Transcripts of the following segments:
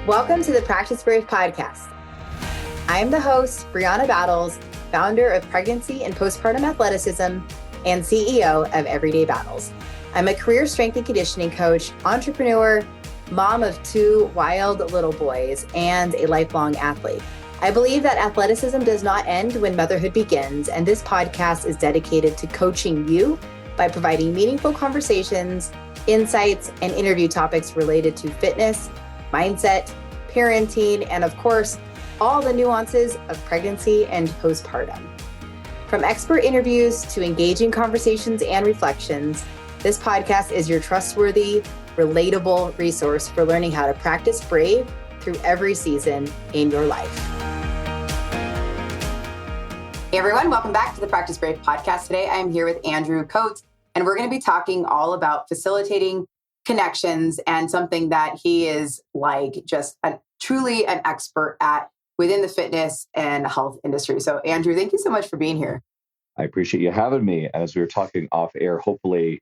Welcome to the Practice Brave podcast. I am the host, Brianna Battles, founder of Pregnancy and Postpartum Athleticism and CEO of Everyday Battles. I'm a career strength and conditioning coach, entrepreneur, mom of 2 wild little boys, and a lifelong athlete. I believe that athleticism does not end when motherhood begins, and this podcast is dedicated to coaching you by providing meaningful conversations, insights, and interview topics related to fitness, mindset, parenting, and of course, all the nuances of pregnancy and postpartum. From expert interviews to engaging conversations and reflections, this podcast is your trustworthy, relatable resource for learning how to practice brave through every season in your life. Hey everyone, welcome back to the Practice Brave podcast. Today I'm here with Andrew Coates, and we're going to be talking all about facilitating connections and something that he is like just truly an expert at within the fitness and health industry. So Andrew, thank you so much for being here. I appreciate you having me. As we were talking off air, hopefully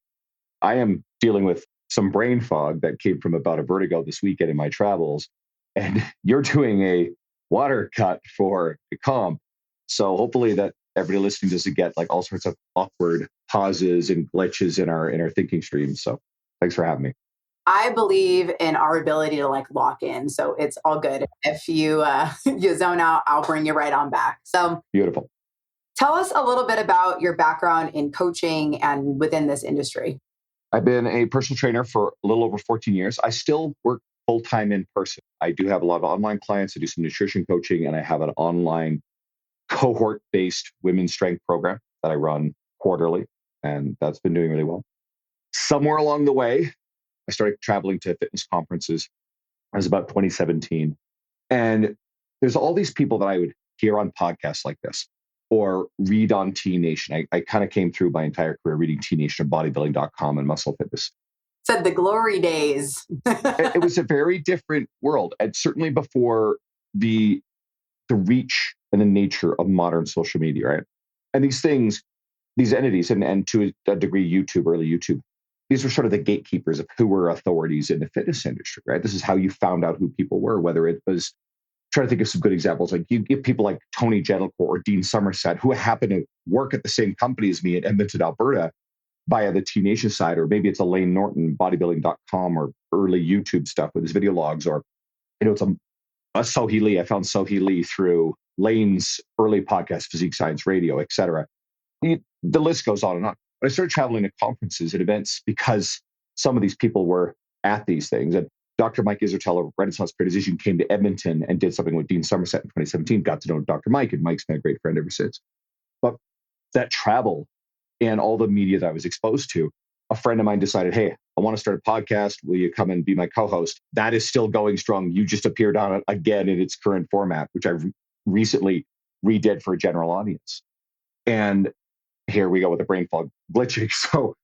I am dealing with some brain fog that came from about a vertigo this weekend in my travels. And you're doing a water cut for the comp. So hopefully that everybody listening doesn't get like all sorts of awkward pauses and glitches in our thinking streams. So thanks for having me. I believe in our ability to like lock in. So it's all good. If you you zone out, I'll bring you right on back. So beautiful. Tell us a little bit about your background in coaching and within this industry. I've been a personal trainer for a little over 14 years. I still work full-time in person. I do have a lot of online clients. I do some nutrition coaching, and I have an online cohort-based women's strength program that I run quarterly, and that's been doing really well. Somewhere along the way, I started traveling to fitness conferences. It was about 2017. And there's all these people that I would hear on podcasts like this or read on T Nation. I kind of came through my entire career reading T Nation and bodybuilding.com and muscle fitness. Said the glory days. It was a very different world. And certainly before the reach and the nature of modern social media, right? And these things, these entities, and to a degree, early YouTube, these were sort of the gatekeepers of who were authorities in the fitness industry, right? This is how you found out who people were, whether it was, trying to think of some good examples, like you get people like Tony Gentlecourt or Dean Somerset, who happen to work at the same company as me in Edmonton, Alberta, via the T Nation side, or maybe it's Elaine Norton, bodybuilding.com, or early YouTube stuff with his video logs, or, it's a Sohee Lee. I found Sohee Lee through Lane's early podcast, Physique Science Radio, et cetera. The list goes on and on. But I started traveling to conferences and events because some of these people were at these things. And Dr. Mike Isertel of Renaissance Periodization came to Edmonton and did something with Dean Somerset in 2017, got to know Dr. Mike, and Mike's been a great friend ever since. But that travel and all the media that I was exposed to, a friend of mine decided, hey, I want to start a podcast. Will you come and be my co-host? That is still going strong. You just appeared on it again in its current format, which I've recently redid for a general audience. And here we go with the brain fog glitching. So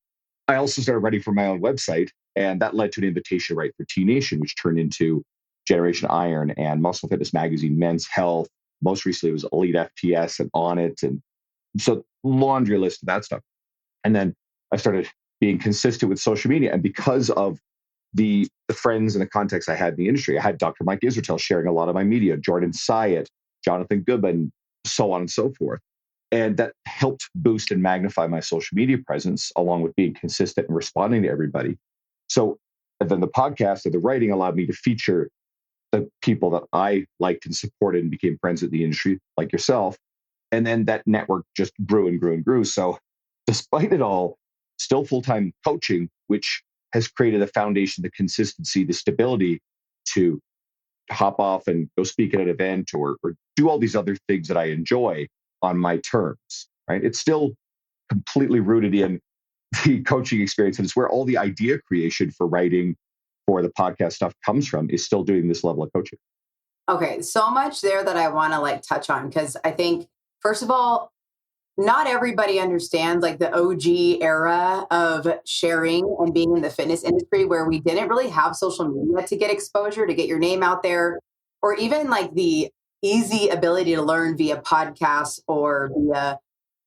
I also started writing for my own website, and that led to an invitation to write for T Nation, which turned into Generation Iron and Muscle Fitness Magazine, Men's Health. Most recently it was Elite FTS and On It. And so laundry list of that stuff. And then I started being consistent with social media. And because of the friends and the contacts I had in the industry, I had Dr. Mike Isertel sharing a lot of my media, Jordan Syatt, Jonathan Goodman, so on and so forth. And that helped boost and magnify my social media presence, along with being consistent and responding to everybody. So and then the podcast and the writing allowed me to feature the people that I liked and supported and became friends with the industry, like yourself. And then that network just grew and grew and grew. So despite it all, still full-time coaching, which has created a foundation, the consistency, the stability to hop off and go speak at an event or do all these other things that I enjoy on my terms, right? It's still completely rooted in the coaching experience. And it's where all the idea creation for writing for the podcast stuff comes from, is still doing this level of coaching. Okay. So much there that I want to like touch on, because I think, first of all, not everybody understands like the OG era of sharing and being in the fitness industry, where we didn't really have social media to get exposure, to get your name out there, or even like the easy ability to learn via podcasts or via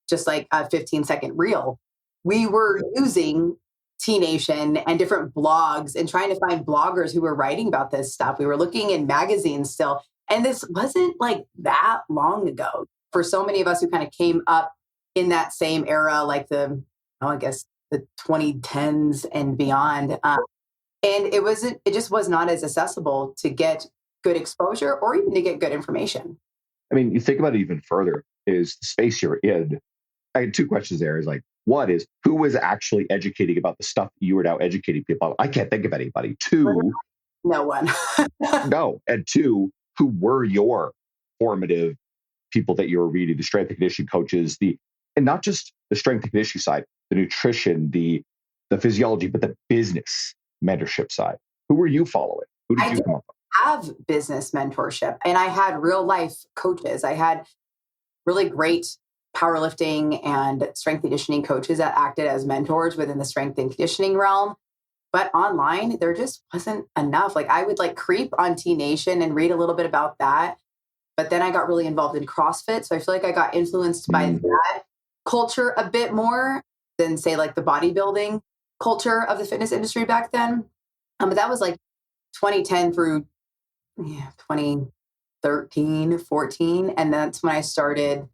just like a 15-second reel. We were using T Nation and different blogs and trying to find bloggers who were writing about this stuff. We were looking in magazines still. And this wasn't like that long ago. For so many of us who kind of came up in that same era, like I guess the 2010s and beyond. And it just was not as accessible to get good exposure or even to get good information. I mean, you think about it even further, is the space you're in. I had two questions there. Is like, one is, who was actually educating about the stuff you were now educating people on? I can't think of anybody. Two, no one. no. And two, who were your formative people that you were reading, the strength and conditioning coaches, and not just the strength and conditioning side, the nutrition, the physiology, but the business mentorship side. Who were you following? Who did you come up with? Have business mentorship, and I had real life coaches. I had really great powerlifting and strength conditioning coaches that acted as mentors within the strength and conditioning realm. But online, there just wasn't enough. Like I would creep on T Nation and read a little bit about that. But then I got really involved in CrossFit. So I feel like I got influenced by that culture a bit more than say like the bodybuilding culture of the fitness industry back then. But that was like 2010 through 2013, 14. And that's when I started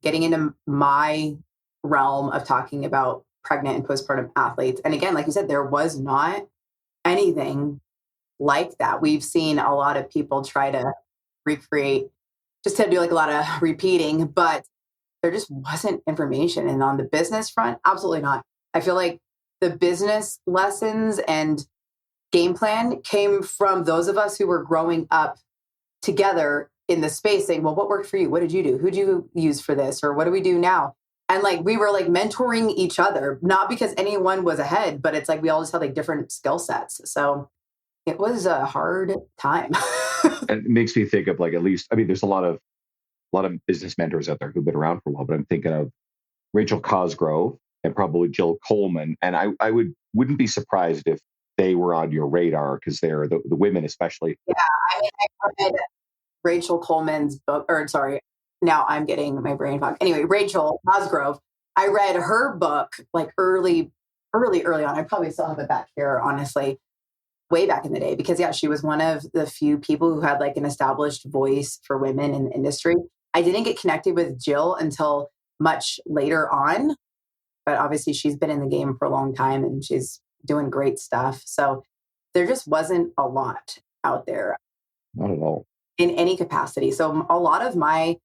getting into my realm of talking about pregnant and postpartum athletes. And again, like you said, there was not anything like that. We've seen a lot of people try to recreate, just to do like a lot of repeating, but there just wasn't information. And on the business front, absolutely not. I feel like the business lessons and game plan came from those of us who were growing up together in the space saying, well, what worked for you? What did you do? Who do you use for this? Or what do we do now? And we were mentoring each other, not because anyone was ahead, but it's we all just had different skill sets. So it was a hard time. And it makes me think of at least, I mean, there's a lot of business mentors out there who've been around for a while, but I'm thinking of Rachel Cosgrove and probably Jill Coleman. And I wouldn't be surprised if they were on your radar because they're the women, especially. Yeah. I mean, I read Rachel Coleman's book, or sorry, now I'm getting my brain fog. Anyway, Rachel Cosgrove, I read her book early on. I probably still have it back here, honestly, way back in the day, because she was one of the few people who had an established voice for women in the industry. I didn't get connected with Jill until much later on, but obviously she's been in the game for a long time and she's doing great stuff. So there just wasn't a lot out there. Not at all. In any capacity. So a lot of my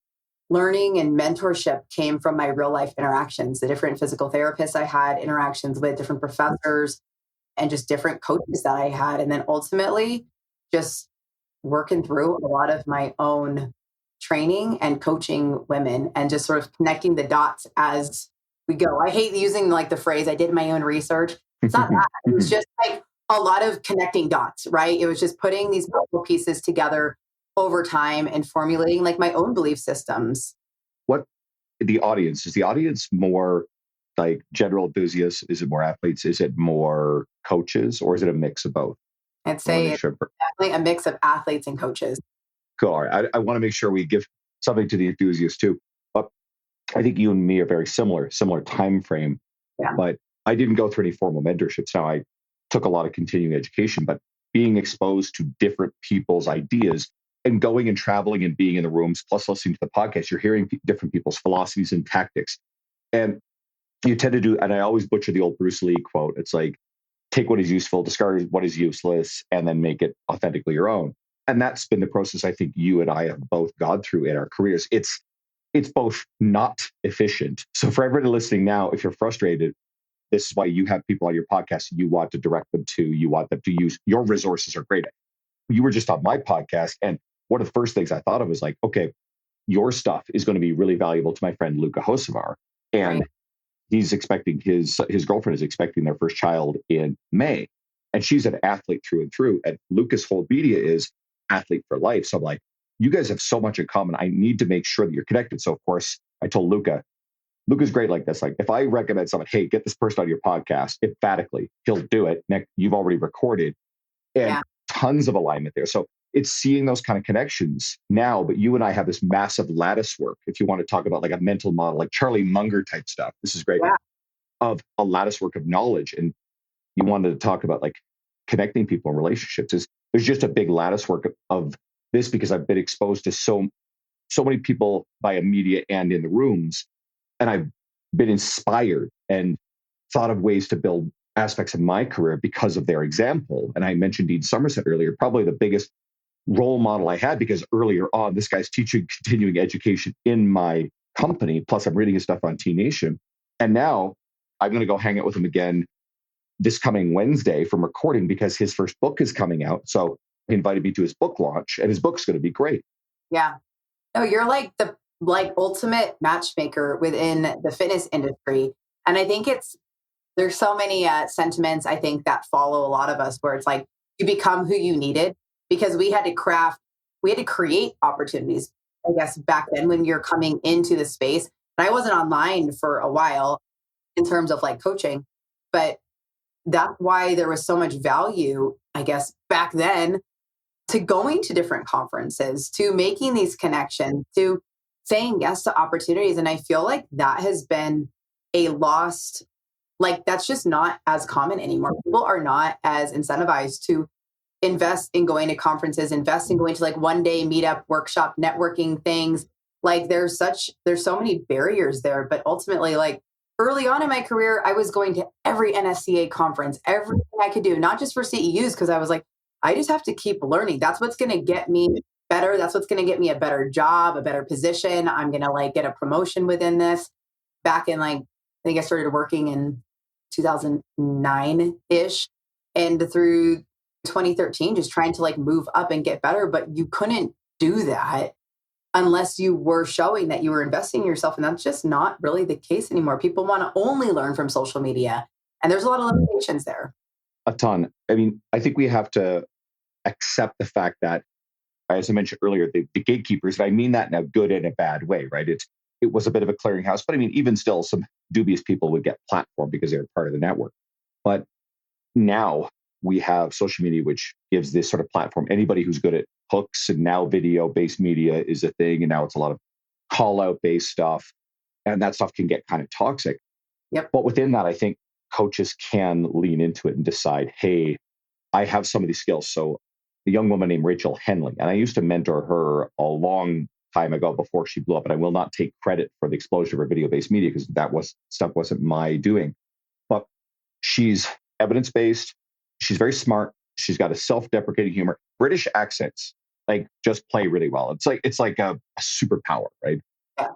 learning and mentorship came from my real life interactions, the different physical therapists I had, interactions with different professors, and just different coaches that I had. And then ultimately just working through a lot of my own training and coaching women and just sort of connecting the dots as we go. I hate using the phrase, I did my own research. It's not that. It was just a lot of connecting dots, right? It was just putting these puzzle pieces together over time and formulating my own belief systems. What is the audience more general enthusiasts? Is it more athletes? Is it more coaches, or is it a mix of both? I'd say it's definitely a mix of athletes and coaches. Cool. All right. I want to make sure we give something to the enthusiasts too. But I think you and me are very similar time frame. Yeah. But I didn't go through any formal mentorships. Now I took a lot of continuing education, but being exposed to different people's ideas and going and traveling and being in the rooms, plus listening to the podcast, you're hearing different people's philosophies and tactics. And you tend to do, and I always butcher the old Bruce Lee quote. It's take what is useful, discard what is useless, and then make it authentically your own. And that's been the process I think you and I have both gone through in our careers. It's both not efficient. So for everybody listening now, if you're frustrated, this is why you have people on your podcast you want to direct them to, you want them to use. Your resources are great. You were just on my podcast, and one of the first things I thought of was okay, your stuff is going to be really valuable to my friend Luca Hosevar. And he's expecting his girlfriend is expecting their first child in May. And she's an athlete through and through. And Luca's whole media is athlete for life. So I'm you guys have so much in common. I need to make sure that you're connected. So of course I told Luca's great like this. If I recommend someone, hey, get this person on your podcast, emphatically, he'll do it. Next, you've already recorded. And tons of alignment there. So it's seeing those kind of connections now, but you and I have this massive lattice work. If you want to talk about a mental model, Charlie Munger type stuff, this is great, of a lattice work of knowledge. And you wanted to talk about like connecting people in relationships, is there's just a big lattice work of this, because I've been exposed to so many people via media and in the rooms, and I've been inspired and thought of ways to build aspects of my career because of their example. And I mentioned Dean Somerset earlier, probably the biggest role model I had, because earlier on, this guy's teaching continuing education in my company. Plus, I'm reading his stuff on T Nation. And now I'm going to go hang out with him again this coming Wednesday from recording, because his first book is coming out. So he invited me to his book launch, and his book's going to be great. Yeah. No, you're like the ultimate matchmaker within the fitness industry. And I think there's so many sentiments, I think, that follow a lot of us, where it's like you become who you needed, because we had to create opportunities, I guess, back then when you're coming into the space. And I wasn't online for a while in terms of like coaching, but that's why there was so much value, I guess, back then, to going to different conferences, to making these connections, to saying yes to opportunities. And I feel like that has been a lost, like, that's just not as common anymore. People are not as incentivized to invest in going to conferences, invest in going to like one day meetup, workshop, networking things. Like there's so many barriers there. But ultimately, like early on in my career, I was going to every NSCA conference, everything I could do, not just for CEUs, because I was like, I just have to keep learning. That's what's going to get me better. That's what's going to get me a better job, a better position. I'm going to like get a promotion within this. Back in like, I think I started working in 2009-ish, and through 2013, just trying to like move up and get better. But you couldn't do that unless you were showing that you were investing in yourself. And that's just not really the case anymore. People want to only learn from social media, and there's a lot of limitations there. A ton. I mean, I think we have to accept the fact that, as I mentioned earlier, the gatekeepers, and I mean that in a good and a bad way, right? It was a bit of a clearinghouse, but I mean, even still, some dubious people would get platformed because they were part of the network. But now we have social media, which gives this sort of platform. Anybody who's good at hooks, and now video-based media is a thing, and now it's a lot of call-out-based stuff, and that stuff can get kind of toxic. Yep. But within that, I think coaches can lean into it and decide, hey, I have some of these skills. So a young woman named Rachel Henley, and I used to mentor her a long time ago before she blew up, and I will not take credit for the explosion of her video-based media, because stuff wasn't my doing. But she's evidence-based. She's very smart. She's got a self-deprecating humor. British accents like just play really well. It's like a superpower, right? Yeah.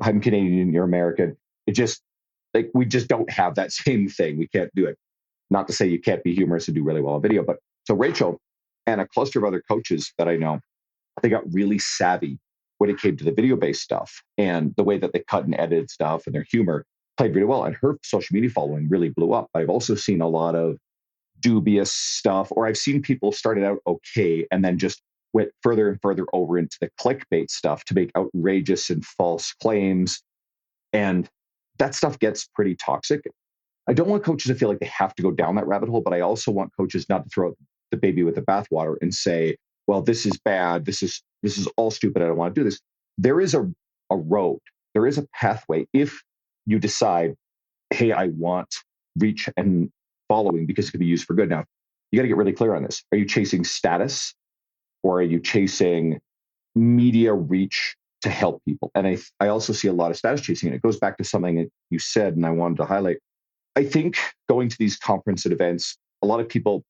I'm Canadian and you're American, it just like we just don't have that same thing. We can't do it. Not to say you can't be humorous and do really well on video, but so Rachel and a cluster of other coaches that I know, they got really savvy when it came to the video-based stuff, and the way that they cut and edited stuff, and their humor played really well. And her social media following really blew up. I've also seen a lot of dubious stuff, or I've seen people started out okay and then just went further and further over into the clickbait stuff to make outrageous and false claims. And that stuff gets pretty toxic. I don't want coaches to feel like they have to go down that rabbit hole, but I also want coaches not to throw out the baby with the bathwater and say, well, this is bad. This is all stupid. I don't want to do this. There is a road. There is a pathway. If you decide, hey, I want reach and following because it can be used for good. Now, you got to get really clear on this. Are you chasing status, or are you chasing media reach to help people? And I also see a lot of status chasing, and it goes back to something that you said, and I wanted to highlight. I think going to these conference and events, a lot of people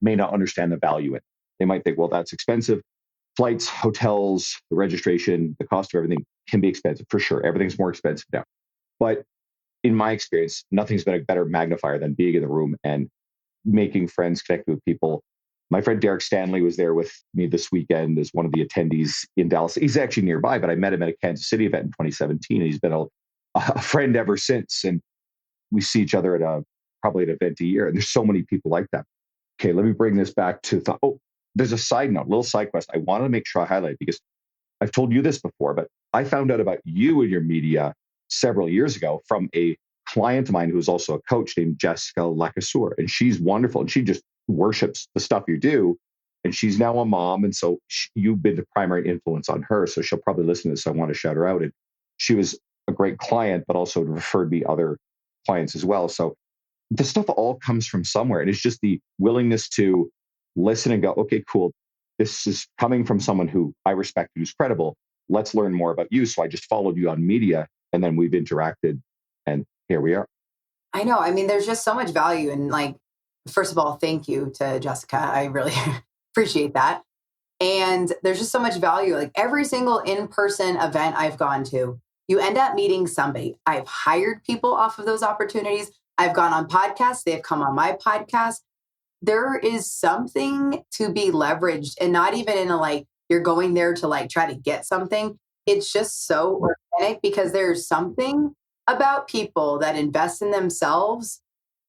may not understand the value in it. They might think, well, that's expensive. Flights, hotels, the registration, the cost of everything can be expensive for sure. Everything's more expensive now. But in my experience, nothing's been a better magnifier than being in the room and making friends, connecting with people. My friend Derek Stanley was there with me this weekend as one of the attendees in Dallas. He's actually nearby, but I met him at a Kansas City event in 2017. And he's been a friend ever since. And we see each other at probably an event a year. And there's so many people like that. Okay, let me bring this back to there's a side note, little side quest I wanted to make sure I highlight, because I've told you this before, but I found out about you and your media several years ago from a client of mine who is also a coach named Jessica Lacasseur. And she's wonderful. And she just worships the stuff you do. And she's now a mom. And so you've been the primary influence on her. So she'll probably listen to this. So I want to shout her out. And she was a great client, but also referred me other clients as well. So the stuff all comes from somewhere. And it's just the willingness to listen and go, okay, cool. This is coming from someone who I respect, who's credible. Let's learn more about you. So I just followed you on media and then we've interacted and here we are. I know. I mean, there's just so much value in like, first of all, thank you to Jessica. I really appreciate that. And there's just so much value. Like every single in-person event I've gone to, you end up meeting somebody. I've hired people off of those opportunities. I've gone on podcasts. They've come on my podcast. There is something to be leveraged and not even in a like, you're going there to like try to get something. It's just so organic because there's something about people that invest in themselves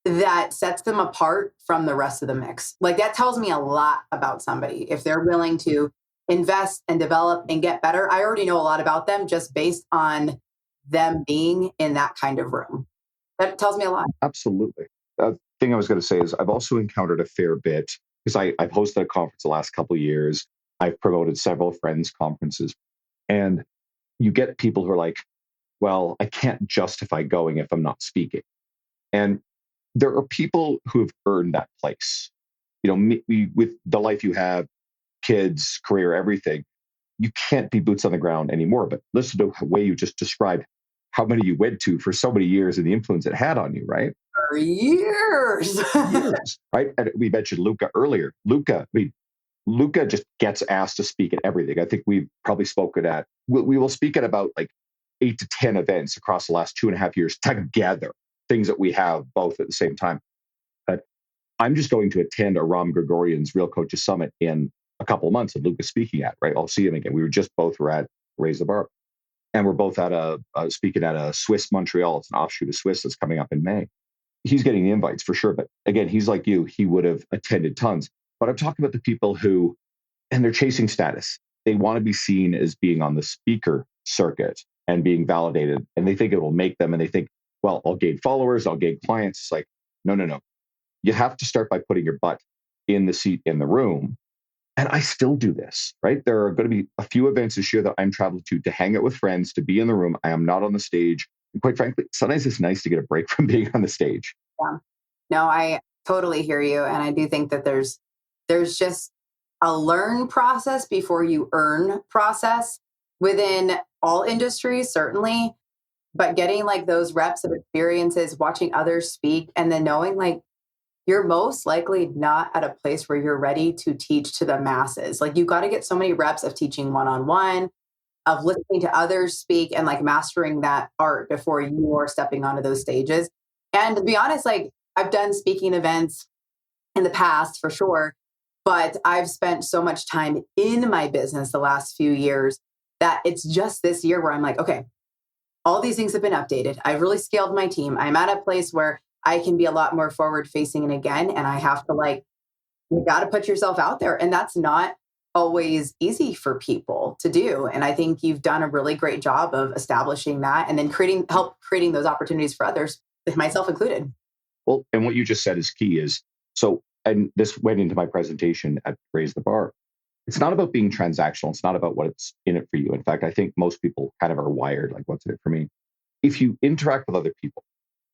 that sets them apart from the rest of the mix. Like that tells me a lot about somebody. If they're willing to invest and develop and get better, I already know a lot about them just based on them being in that kind of room. That tells me a lot. Absolutely. The thing I was going to say is I've also encountered a fair bit because I've hosted a conference the last couple of years. I've promoted several friends' conferences. And you get people who are like, well, I can't justify going if I'm not speaking. And there are people who have earned that place. You know, with the life you have, kids, career, everything, you can't be boots on the ground anymore. But listen to the way you just described how many you went to for so many years and the influence it had on you, right? For years. Years, right? And we mentioned Luca earlier. Luca just gets asked to speak at everything. I think we've probably spoken at, we will speak at about like 8 to 10 events across the last 2.5 years together, things that we have both at the same time. But I'm just going to attend a Ram Gregorian's Real Coaches Summit in a couple of months and Luca's speaking at, right? I'll see him again. We were at Raise the Bar. And we're both at speaking at a Swiss Montreal. It's an offshoot of Swiss that's coming up in May. He's getting the invites for sure. But again, he's like you, he would have attended tons. But I'm talking about the people who, and they're chasing status. They want to be seen as being on the speaker circuit and being validated. And they think it will make them, and they think, well, I'll gain followers, I'll gain clients. It's like, no. You have to start by putting your butt in the seat in the room. And I still do this, right? There are going to be a few events this year that I'm traveling to hang out with friends, to be in the room. I am not on the stage. And quite frankly, sometimes it's nice to get a break from being on the stage. Yeah. No, I totally hear you. And I do think that there's just a learn process before you earn process within all industries, certainly. But getting like those reps of experiences, watching others speak, and then knowing like you're most likely not at a place where you're ready to teach to the masses. Like you got to get so many reps of teaching one-on-one, of listening to others speak and like mastering that art before you are stepping onto those stages. And to be honest, like I've done speaking events in the past for sure, but I've spent so much time in my business the last few years that it's just this year where I'm like, okay, all these things have been updated. I've really scaled my team. I'm at a place where I can be a lot more forward facing. And again, and I have to like, you got to put yourself out there. And that's not always easy for people to do. And I think you've done a really great job of establishing that and then help creating those opportunities for others, myself included. Well, and what you just said is key is, so, and this went into my presentation at Raise the Bar. It's not about being transactional. It's not about what's in it for you. In fact, I think most people kind of are wired like, what's in it for me? If you interact with other people,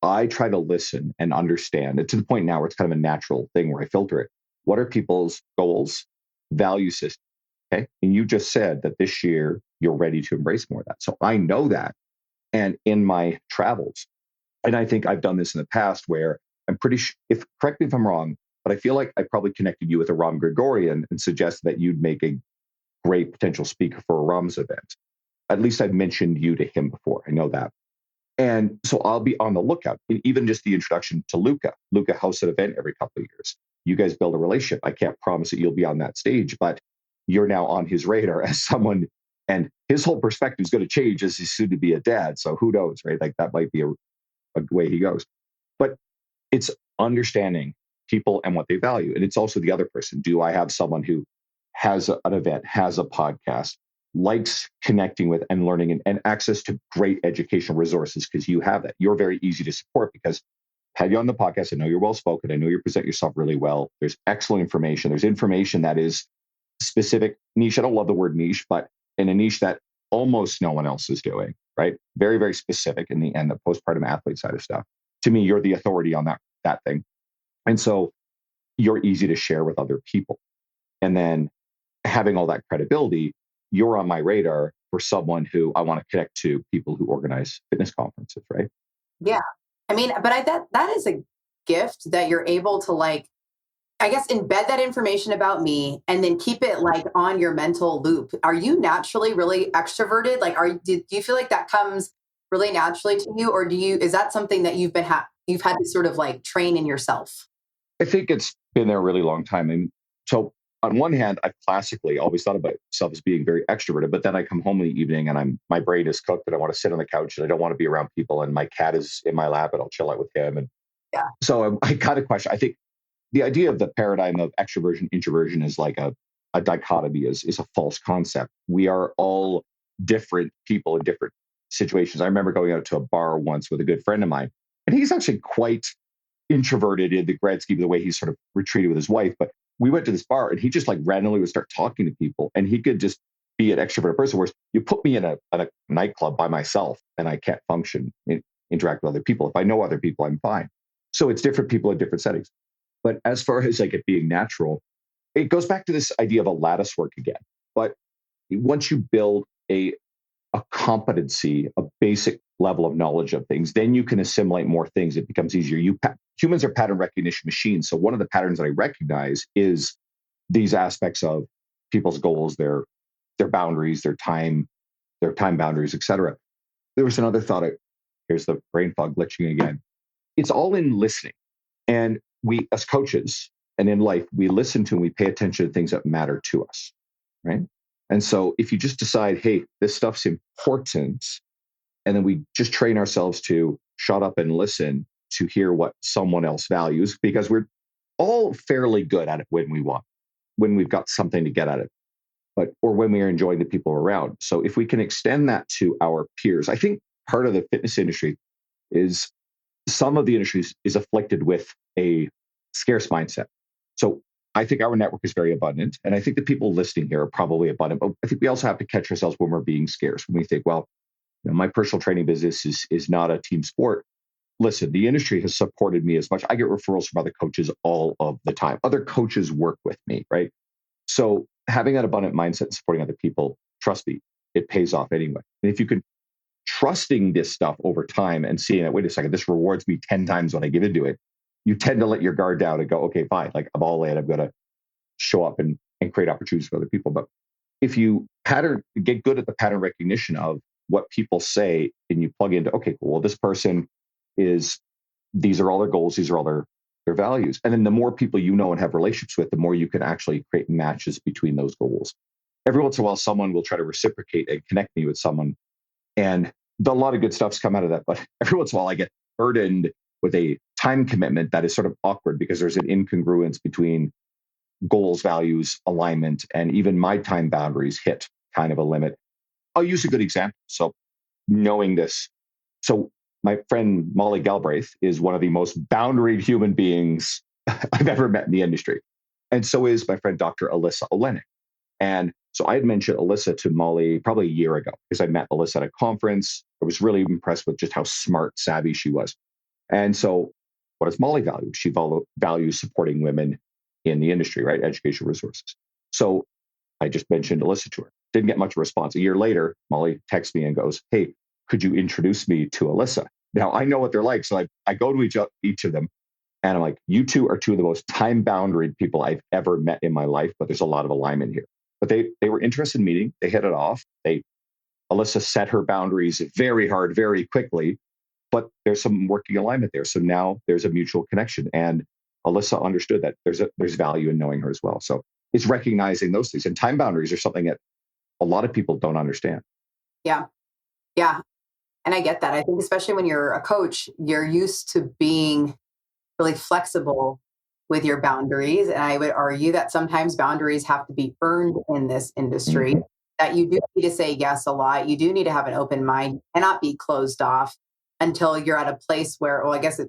I try to listen and understand it to the point now where it's kind of a natural thing where I filter it. What are people's goals, value system? Okay. And you just said that this year you're ready to embrace more of that. So I know that. And in my travels, and I think I've done this in the past where I'm pretty sure, correct me if I'm wrong, but I feel like I probably connected you with a Ram Gregorian and suggested that you'd make a great potential speaker for a Ram's event. At least I've mentioned you to him before. I know that. And so I'll be on the lookout. Even just the introduction to Luca. Luca hosts an event every couple of years. You guys build a relationship. I can't promise that you'll be on that stage, but you're now on his radar as someone, and his whole perspective is going to change as he's soon to be a dad. So who knows, right? Like that might be a way he goes. But it's understanding people and what they value. And it's also the other person. Do I have someone who has an event, has a podcast, likes connecting with and learning and access to great educational resources? Because you have that. You're very easy to support because I had you on the podcast. I know you're well spoken. I know you present yourself really well. There's excellent information. There's information that is specific niche. I don't love the word niche, but in a niche that almost no one else is doing, right? Very, very specific in the end, the postpartum athlete side of stuff. To me, you're the authority on that that thing. And so you're easy to share with other people. And then having all that credibility, you're on my radar for someone who I want to connect to people who organize fitness conferences, right? Yeah. I mean, but that is a gift that you're able to like, I guess, embed that information about me and then keep it like on your mental loop. Are you naturally really extroverted? Like, do you feel like that comes really naturally to you, or is that something that you've had to sort of like train in yourself? I think it's been there a really long time. And so on one hand, I've classically always thought about myself as being very extroverted, but then I come home in the evening and my brain is cooked and I want to sit on the couch and I don't want to be around people and my cat is in my lap and I'll chill out with him. And Yeah. so I kind of question, I think the idea of the paradigm of extroversion, introversion is like a dichotomy is a false concept. We are all different people in different situations. I remember going out to a bar once with a good friend of mine, and he's actually quite introverted in the grand scheme of the way he's sort of retreated with his wife. But we went to this bar and he just like randomly would start talking to people and he could just be an extroverted person. Whereas you put me in a nightclub by myself and I can't function, interact with other people. If I know other people, I'm fine. So it's different people in different settings. But as far as like it being natural, it goes back to this idea of a lattice work again. But once you build a competency, a basic level of knowledge of things, then you can assimilate more things. It becomes easier. Humans are pattern recognition machines. So one of the patterns that I recognize is these aspects of people's goals, their boundaries, their time boundaries, etc. There was another thought. Here's the brain fog glitching again. It's all in listening. And we, as coaches and in life, we listen to and we pay attention to things that matter to us, right? And so if you just decide, hey, this stuff's important, and then we just train ourselves to shut up and listen to hear what someone else values, because we're all fairly good at it when we want, when we've got something to get at it, or when we are enjoying the people around. So if we can extend that to our peers, I think part of the fitness industry is some of the industries is afflicted with a scarce mindset. So I think our network is very abundant. And I think the people listening here are probably abundant. But I think we also have to catch ourselves when we're being scarce, when we think, well, my personal training business is not a team sport. Listen, the industry has supported me as much. I get referrals from other coaches all of the time. Other coaches work with me, right? So having that abundant mindset and supporting other people, trust me, it pays off anyway. And if you can trusting this stuff over time and seeing that, wait a second, this rewards me 10 times when I give into it, you tend to let your guard down and go, okay, fine, like I'm all in, I'm going to show up and create opportunities for other people. But if you get good at the pattern recognition of what people say and you plug into, okay, cool, well, this person these are all their goals, these are all their values. And then the more people you know and have relationships with, the more you can actually create matches between those goals. Every once in a while, someone will try to reciprocate and connect me with someone. And a lot of good stuff's come out of that. But every once in a while, I get burdened with a time commitment that is sort of awkward because there's an incongruence between goals, values, alignment, and even my time boundaries hit kind of a limit. I'll use a good example. So knowing this. So my friend Molly Galbraith is one of the most boundaried human beings I've ever met in the industry. And so is my friend Dr. Alyssa Olenek. And so I had mentioned Alyssa to Molly probably a year ago because I met Alyssa at a conference. I was really impressed with just how smart, savvy she was. And so what does Molly value? She values supporting women in the industry, right? Educational resources. So I just mentioned Alyssa to her. Didn't get much response. A year later, Molly texts me and goes, hey, could you introduce me to Alyssa? Now, I know what they're like. So I go to each of them and I'm like, you two are two of the most time-boundaried people I've ever met in my life, but there's a lot of alignment here. But they were interested in meeting. They hit it off. Alyssa set her boundaries very hard, very quickly, but there's some working alignment there. So now there's a mutual connection. And Alyssa understood that there's value in knowing her as well. So it's recognizing those things. And time boundaries are something that a lot of people don't understand. Yeah. Yeah. And I get that. I think especially when you're a coach, you're used to being really flexible with your boundaries. And I would argue that sometimes boundaries have to be earned in this industry, that you do need to say yes a lot. You do need to have an open mind, and not be closed off until you're at a place where, well, I guess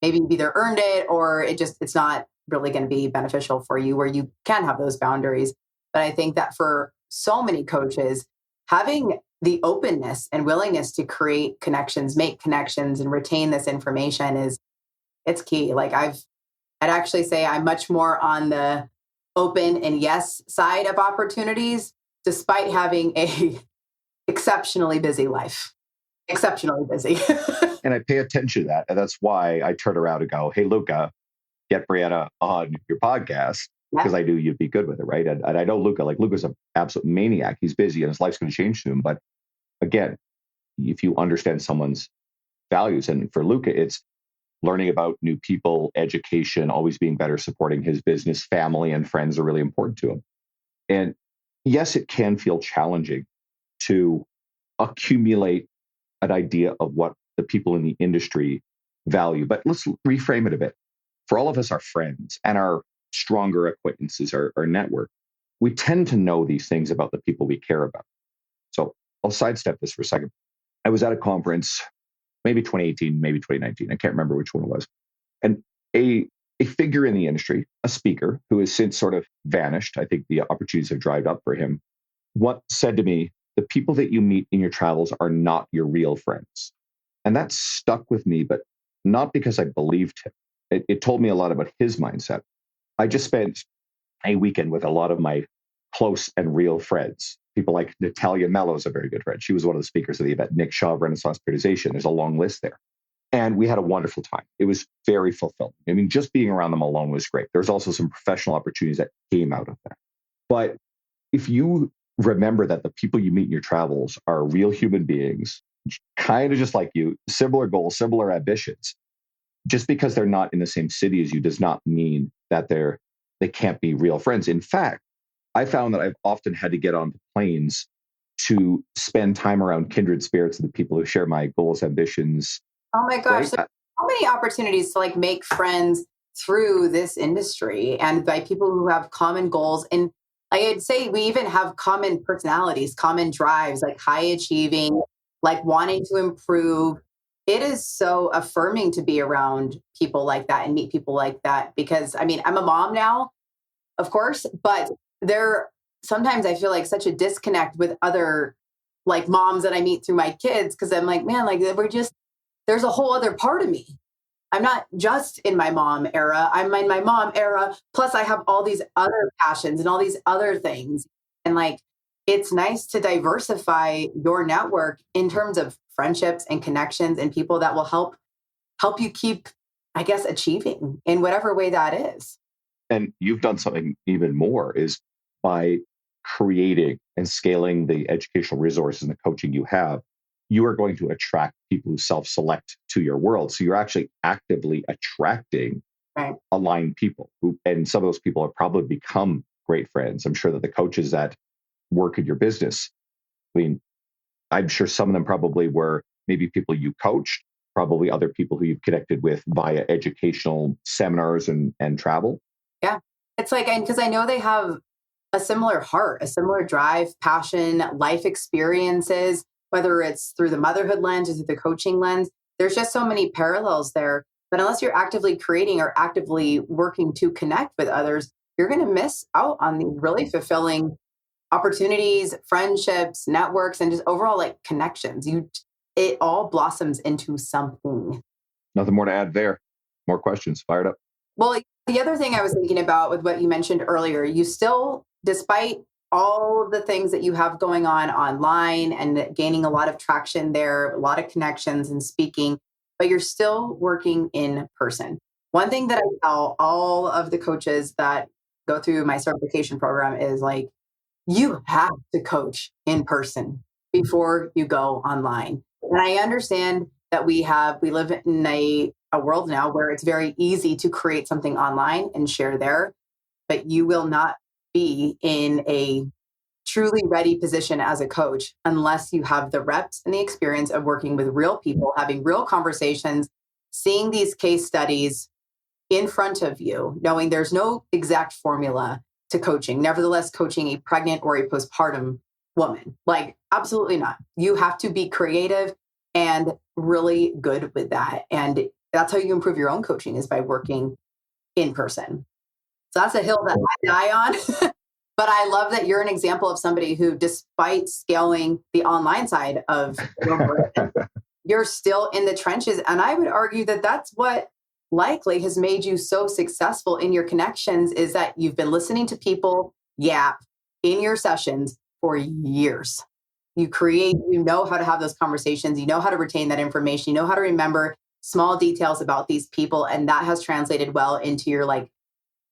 maybe you've either earned it or it's not really going to be beneficial for you, where you can have those boundaries. But I think that for so many coaches, having the openness and willingness to create connections, make connections, and retain this information is It's key. I'd actually say I'm much more on the open and yes side of opportunities, despite having a exceptionally busy life. Exceptionally busy. And I pay attention to that. And that's why I turn around and go, hey, Luca, get Brianna on your podcast, because I knew you'd be good with it, right? And I know Luca's an absolute maniac. He's busy and his life's going to change soon. But again, if you understand someone's values, and for Luca, it's learning about new people, education, always being better, supporting his business, family, and friends are really important to him. And yes, it can feel challenging to accumulate an idea of what the people in the industry value. But let's reframe it a bit. For all of us, our friends and our stronger acquaintances, our network, we tend to know these things about the people we care about. So I'll sidestep this for a second. I was at a conference, maybe 2018, maybe 2019. I can't remember which one it was. And a figure in the industry, a speaker who has since sort of vanished, I think the opportunities have dried up for him, what said to me, the people that you meet in your travels are not your real friends. And that stuck with me, but not because I believed him. It told me a lot about his mindset. I just spent a weekend with a lot of my close and real friends. People like Natalia Mello is a very good friend. She was one of the speakers of the event. Nick Shaw of Renaissance Periodization. There's a long list there. And we had a wonderful time. It was very fulfilling. I mean, just being around them alone was great. There's also some professional opportunities that came out of that. But if you remember that the people you meet in your travels are real human beings, kind of just like you, similar goals, similar ambitions, just because they're not in the same city as you does not mean that they can't be real friends. In fact, I found that I've often had to get on planes to spend time around kindred spirits and the people who share my goals, ambitions. Oh my gosh. Right? How many opportunities to make friends through this industry and by people who have common goals. And I'd say we even have common personalities, common drives, high achieving, wanting to improve. It is so affirming to be around people like that and meet people like that, because I'm a mom now, of course, but sometimes I feel such a disconnect with other moms that I meet through my kids. Cause I'm there's a whole other part of me. I'm not just in my mom era. I'm in my mom era. Plus I have all these other passions and all these other things. And it's nice to diversify your network in terms of friendships and connections and people that will help you keep, achieving in whatever way that is. And you've done something even more is by creating and scaling the educational resources and the coaching you have, you are going to attract people who self-select to your world. So you're actually actively attracting aligned people and some of those people have probably become great friends. I'm sure that the coaches that work in your business, I'm sure some of them probably were maybe people you coached, probably other people who you've connected with via educational seminars and travel. Yeah. It's because I know they have a similar heart, a similar drive, passion, life experiences, whether it's through the motherhood lens or through the coaching lens. There's just so many parallels there. But unless you're actively creating or actively working to connect with others, you're going to miss out on the really fulfilling opportunities, friendships, networks, and just overall connections. It all blossoms into something. Nothing more to add there. More questions. Fired up. Well, the other thing I was thinking about with what you mentioned earlier, you still, despite all of the things that you have going on online and gaining a lot of traction there, a lot of connections and speaking, but you're still working in person. One thing that I tell all of the coaches that go through my certification program is you have to coach in person before you go online. And I understand that we live in a world now where it's very easy to create something online and share there, but you will not be in a truly ready position as a coach unless you have the reps and the experience of working with real people, having real conversations, seeing these case studies in front of you, knowing there's no exact formula to coaching. Nevertheless, coaching a pregnant or a postpartum woman, absolutely not. You have to be creative and really good with that. And that's how you improve your own coaching, is by working in person. So that's a hill that I die on. But I love that you're an example of somebody who, despite scaling the online side of your brand, you're still in the trenches. And I would argue that that's what likely has made you so successful in your connections is that you've been listening to people yap in your sessions for years. You know how to have those conversations, you know how to retain that information, you know how to remember small details about these people. And that has translated well into your like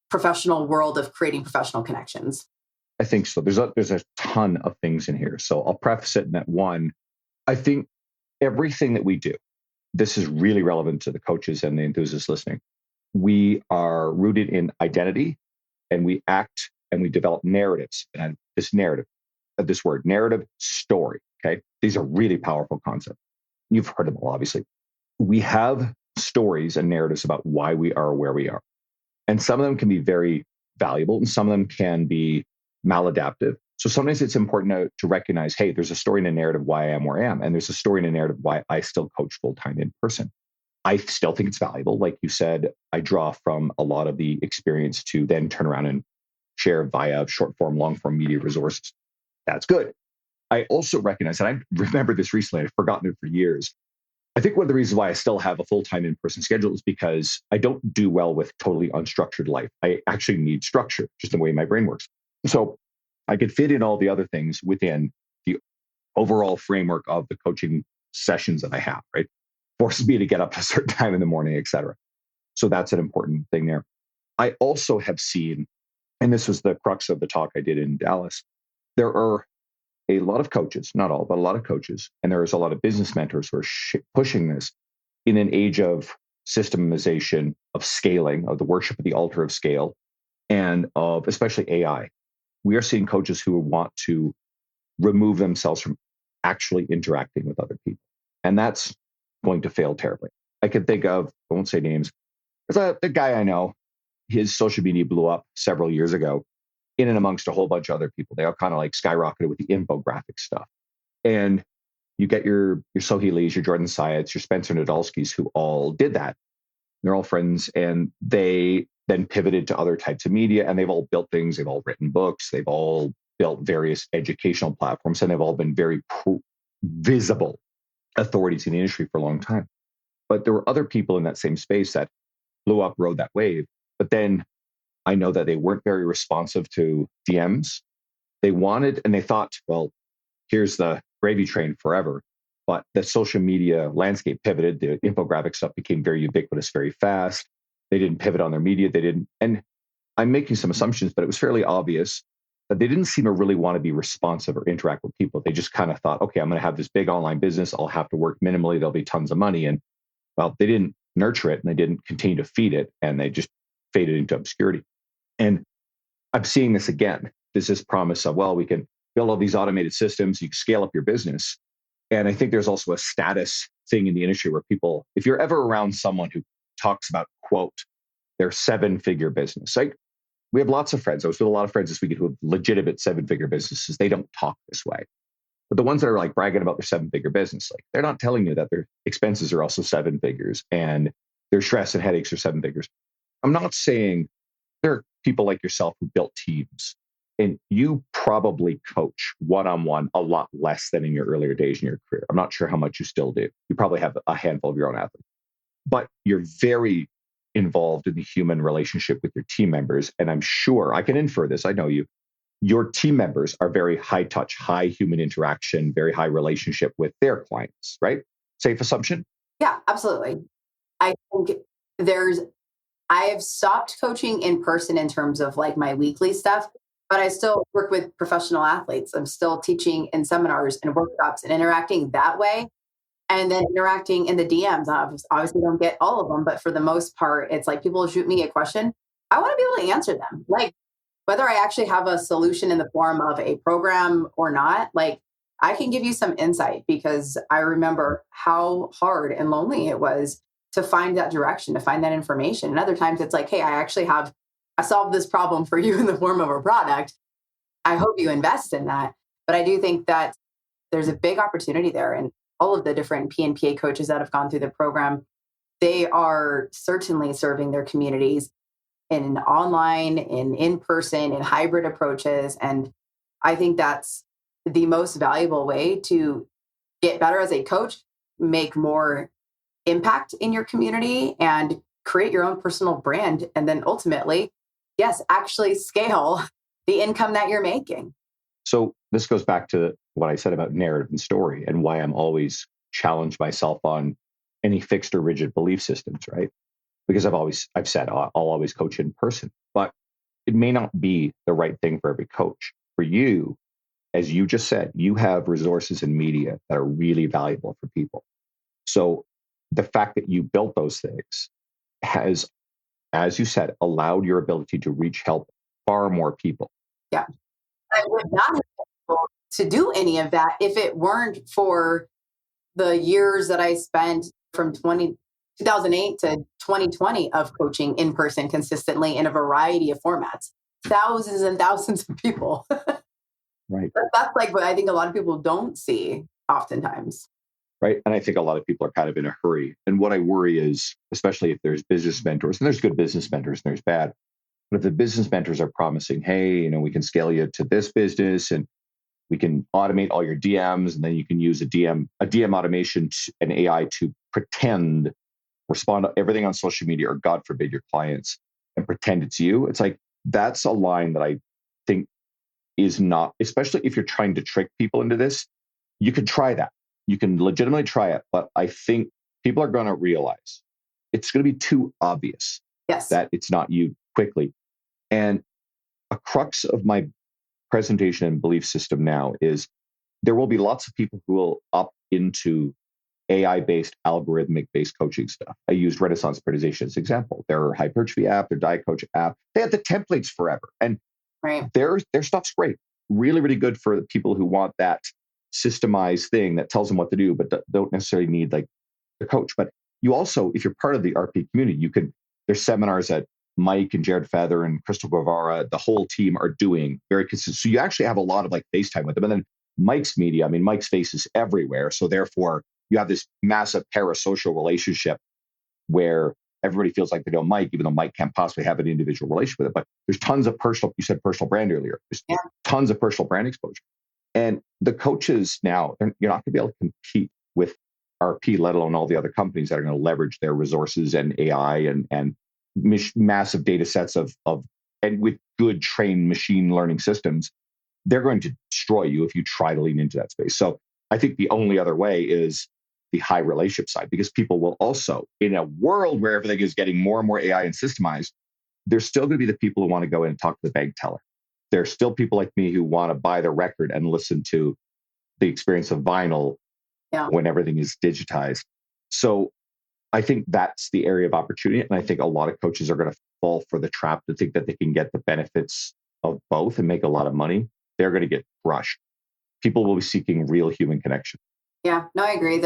professional world of creating professional connections. I think so. There's a ton of things in here. So I'll preface it in that one. I think everything that we do, this is really relevant to the coaches and the enthusiasts listening. We are rooted in identity, and we act and we develop narratives. And this narrative, story. Okay. These are really powerful concepts. You've heard them all, obviously. We have stories and narratives about why we are where we are. And some of them can be very valuable and some of them can be maladaptive. So sometimes it's important to recognize, hey, there's a story and a narrative why I am where I am. And there's a story and a narrative why I still coach full-time in person. I still think it's valuable. Like you said, I draw from a lot of the experience to then turn around and share via short form, long form media resources. That's good. I also recognize, and I remember this recently, I've forgotten it for years. I think one of the reasons why I still have a full-time in-person schedule is because I don't do well with totally unstructured life. I actually need structure, just the way my brain works. So I could fit in all the other things within the overall framework of the coaching sessions that I have, right? Forces me to get up at a certain time in the morning, et cetera. So that's an important thing there. I also have seen, and this was the crux of the talk I did in Dallas, there are a lot of coaches, not all, but a lot of coaches, and there is a lot of business mentors who are pushing this in an age of systemization, of scaling, of the worship of the altar of scale, and of especially AI. We are seeing coaches who want to remove themselves from actually interacting with other people. And that's going to fail terribly. I can think of, I won't say names, there's a guy I know, his social media blew up several years ago in and amongst a whole bunch of other people. They all kind of like skyrocketed with the infographic stuff. And you get your Sohee Lees, your Jordan Syeds, your Spencer Nadolskis, who all did that. They're all friends, and they then pivoted to other types of media, and they've all built things. They've all written books. They've all built various educational platforms, and they've all been very visible authorities in the industry for a long time. But there were other people in that same space that blew up, rode that wave. But then I know that they weren't very responsive to DMs. They wanted, and they thought, well, here's the gravy train forever. But the social media landscape pivoted. The infographic stuff became very ubiquitous very fast. They didn't pivot on their media. They didn't. And I'm making some assumptions, but it was fairly obvious that they didn't seem to really want to be responsive or interact with people. They just kind of thought, okay, I'm going to have this big online business. I'll have to work minimally. There'll be tons of money. And well, they didn't nurture it and they didn't continue to feed it. And they just faded into obscurity. And I'm seeing this again. There's this promise of, well, we can build all these automated systems. You can scale up your business. And I think there's also a status thing in the industry where people, if you're ever around someone who talks about, quote, their 7-figure business, like we have lots of friends. I was with a lot of friends this weekend who have legitimate 7-figure businesses. They don't talk this way. But the ones that are like bragging about their 7-figure business, like they're not telling you that their expenses are also 7 figures and their stress and headaches are 7 figures. I'm not saying there are people like yourself who built teams. And you probably coach one-on-one a lot less than in your earlier days in your career. I'm not sure how much you still do. You probably have a handful of your own athletes. But you're very involved in the human relationship with your team members. And I'm sure, I can infer this, I know you, your team members are very high touch, high human interaction, very high relationship with their clients, right? Safe assumption? Yeah, absolutely. I think I have stopped coaching in person in terms of like my weekly stuff, but I still work with professional athletes. I'm still teaching in seminars and workshops and interacting that way. And then interacting in the DMs. Obviously, don't get all of them, but for the most part, it's like people shoot me a question. I want to be able to answer them. Like whether I actually have a solution in the form of a program or not, like I can give you some insight because I remember how hard and lonely it was to find that direction, to find that information. And other times it's like, hey, I solved this problem for you in the form of a product. I hope you invest in that. But I do think that there's a big opportunity there. And all of the different P&PA coaches that have gone through the program, they are certainly serving their communities in online, in person, in hybrid approaches. And I think that's the most valuable way to get better as a coach, make more impact in your community, and create your own personal brand. And then ultimately, yes, actually scale the income that you're making. So this goes back to what I said about narrative and story and why I'm always challenged myself on any fixed or rigid belief systems, right? Because I've said I'll always coach in person, but it may not be the right thing for every coach. For you, as you just said, you have resources in media that are really valuable for people. So the fact that you built those things has, as you said, allowed your ability to help far more people. Yeah. I would not have been able to do any of that if it weren't for the years that I spent from 2008 to 2020 of coaching in person consistently in a variety of formats, thousands and thousands of people. Right. That's like what I think a lot of people don't see oftentimes. Right. And I think a lot of people are kind of in a hurry. And what I worry is, especially if there's business mentors, and there's good business mentors and there's bad, but if the business mentors are promising, hey, we can scale you to this business and we can automate all your DMs, and then you can use a DM automation and AI to pretend respond to everything on social media, or God forbid your clients, and pretend it's you. It's like, that's a line that I think is not, especially if you're trying to trick people into this. You can try that. You can legitimately try it. But I think people are going to realize it's going to be too obvious that it's not you quickly. And a crux of my presentation and belief system now is there will be lots of people who will opt into AI-based, algorithmic-based coaching stuff. I used Renaissance Periodization as an example. Their hypertrophy app, their diet coach app, they had the templates forever. And their stuff's great. Really, really good for people who want that systemized thing that tells them what to do, but don't necessarily need like the coach. But you also, if you're part of the RP community, there's seminars that Mike and Jared Feather and Crystal Guevara, the whole team are doing very consistent. So you actually have a lot of like FaceTime with them. And then Mike's media, Mike's face is everywhere. So therefore, you have this massive parasocial relationship where everybody feels like they know Mike, even though Mike can't possibly have an individual relationship with it. But there's tons of you said personal brand earlier. There's tons of personal brand exposure. And the coaches now, you're not going to be able to compete with RP, let alone all the other companies that are going to leverage their resources and AI and massive data sets and with good trained machine learning systems. They're going to destroy you if you try to lean into that space. So I think the only other way is the high relationship side, because people will also, in a world where everything is getting more and more AI and systemized, there's still going to be the people who want to go in and talk to the bank teller. There's still people like me who want to buy the record and listen to the experience of vinyl when everything is digitized. So I think that's the area of opportunity. And I think a lot of coaches are going to fall for the trap to think that they can get the benefits of both and make a lot of money. They're going to get crushed. People will be seeking real human connection. Yeah, no, I agree.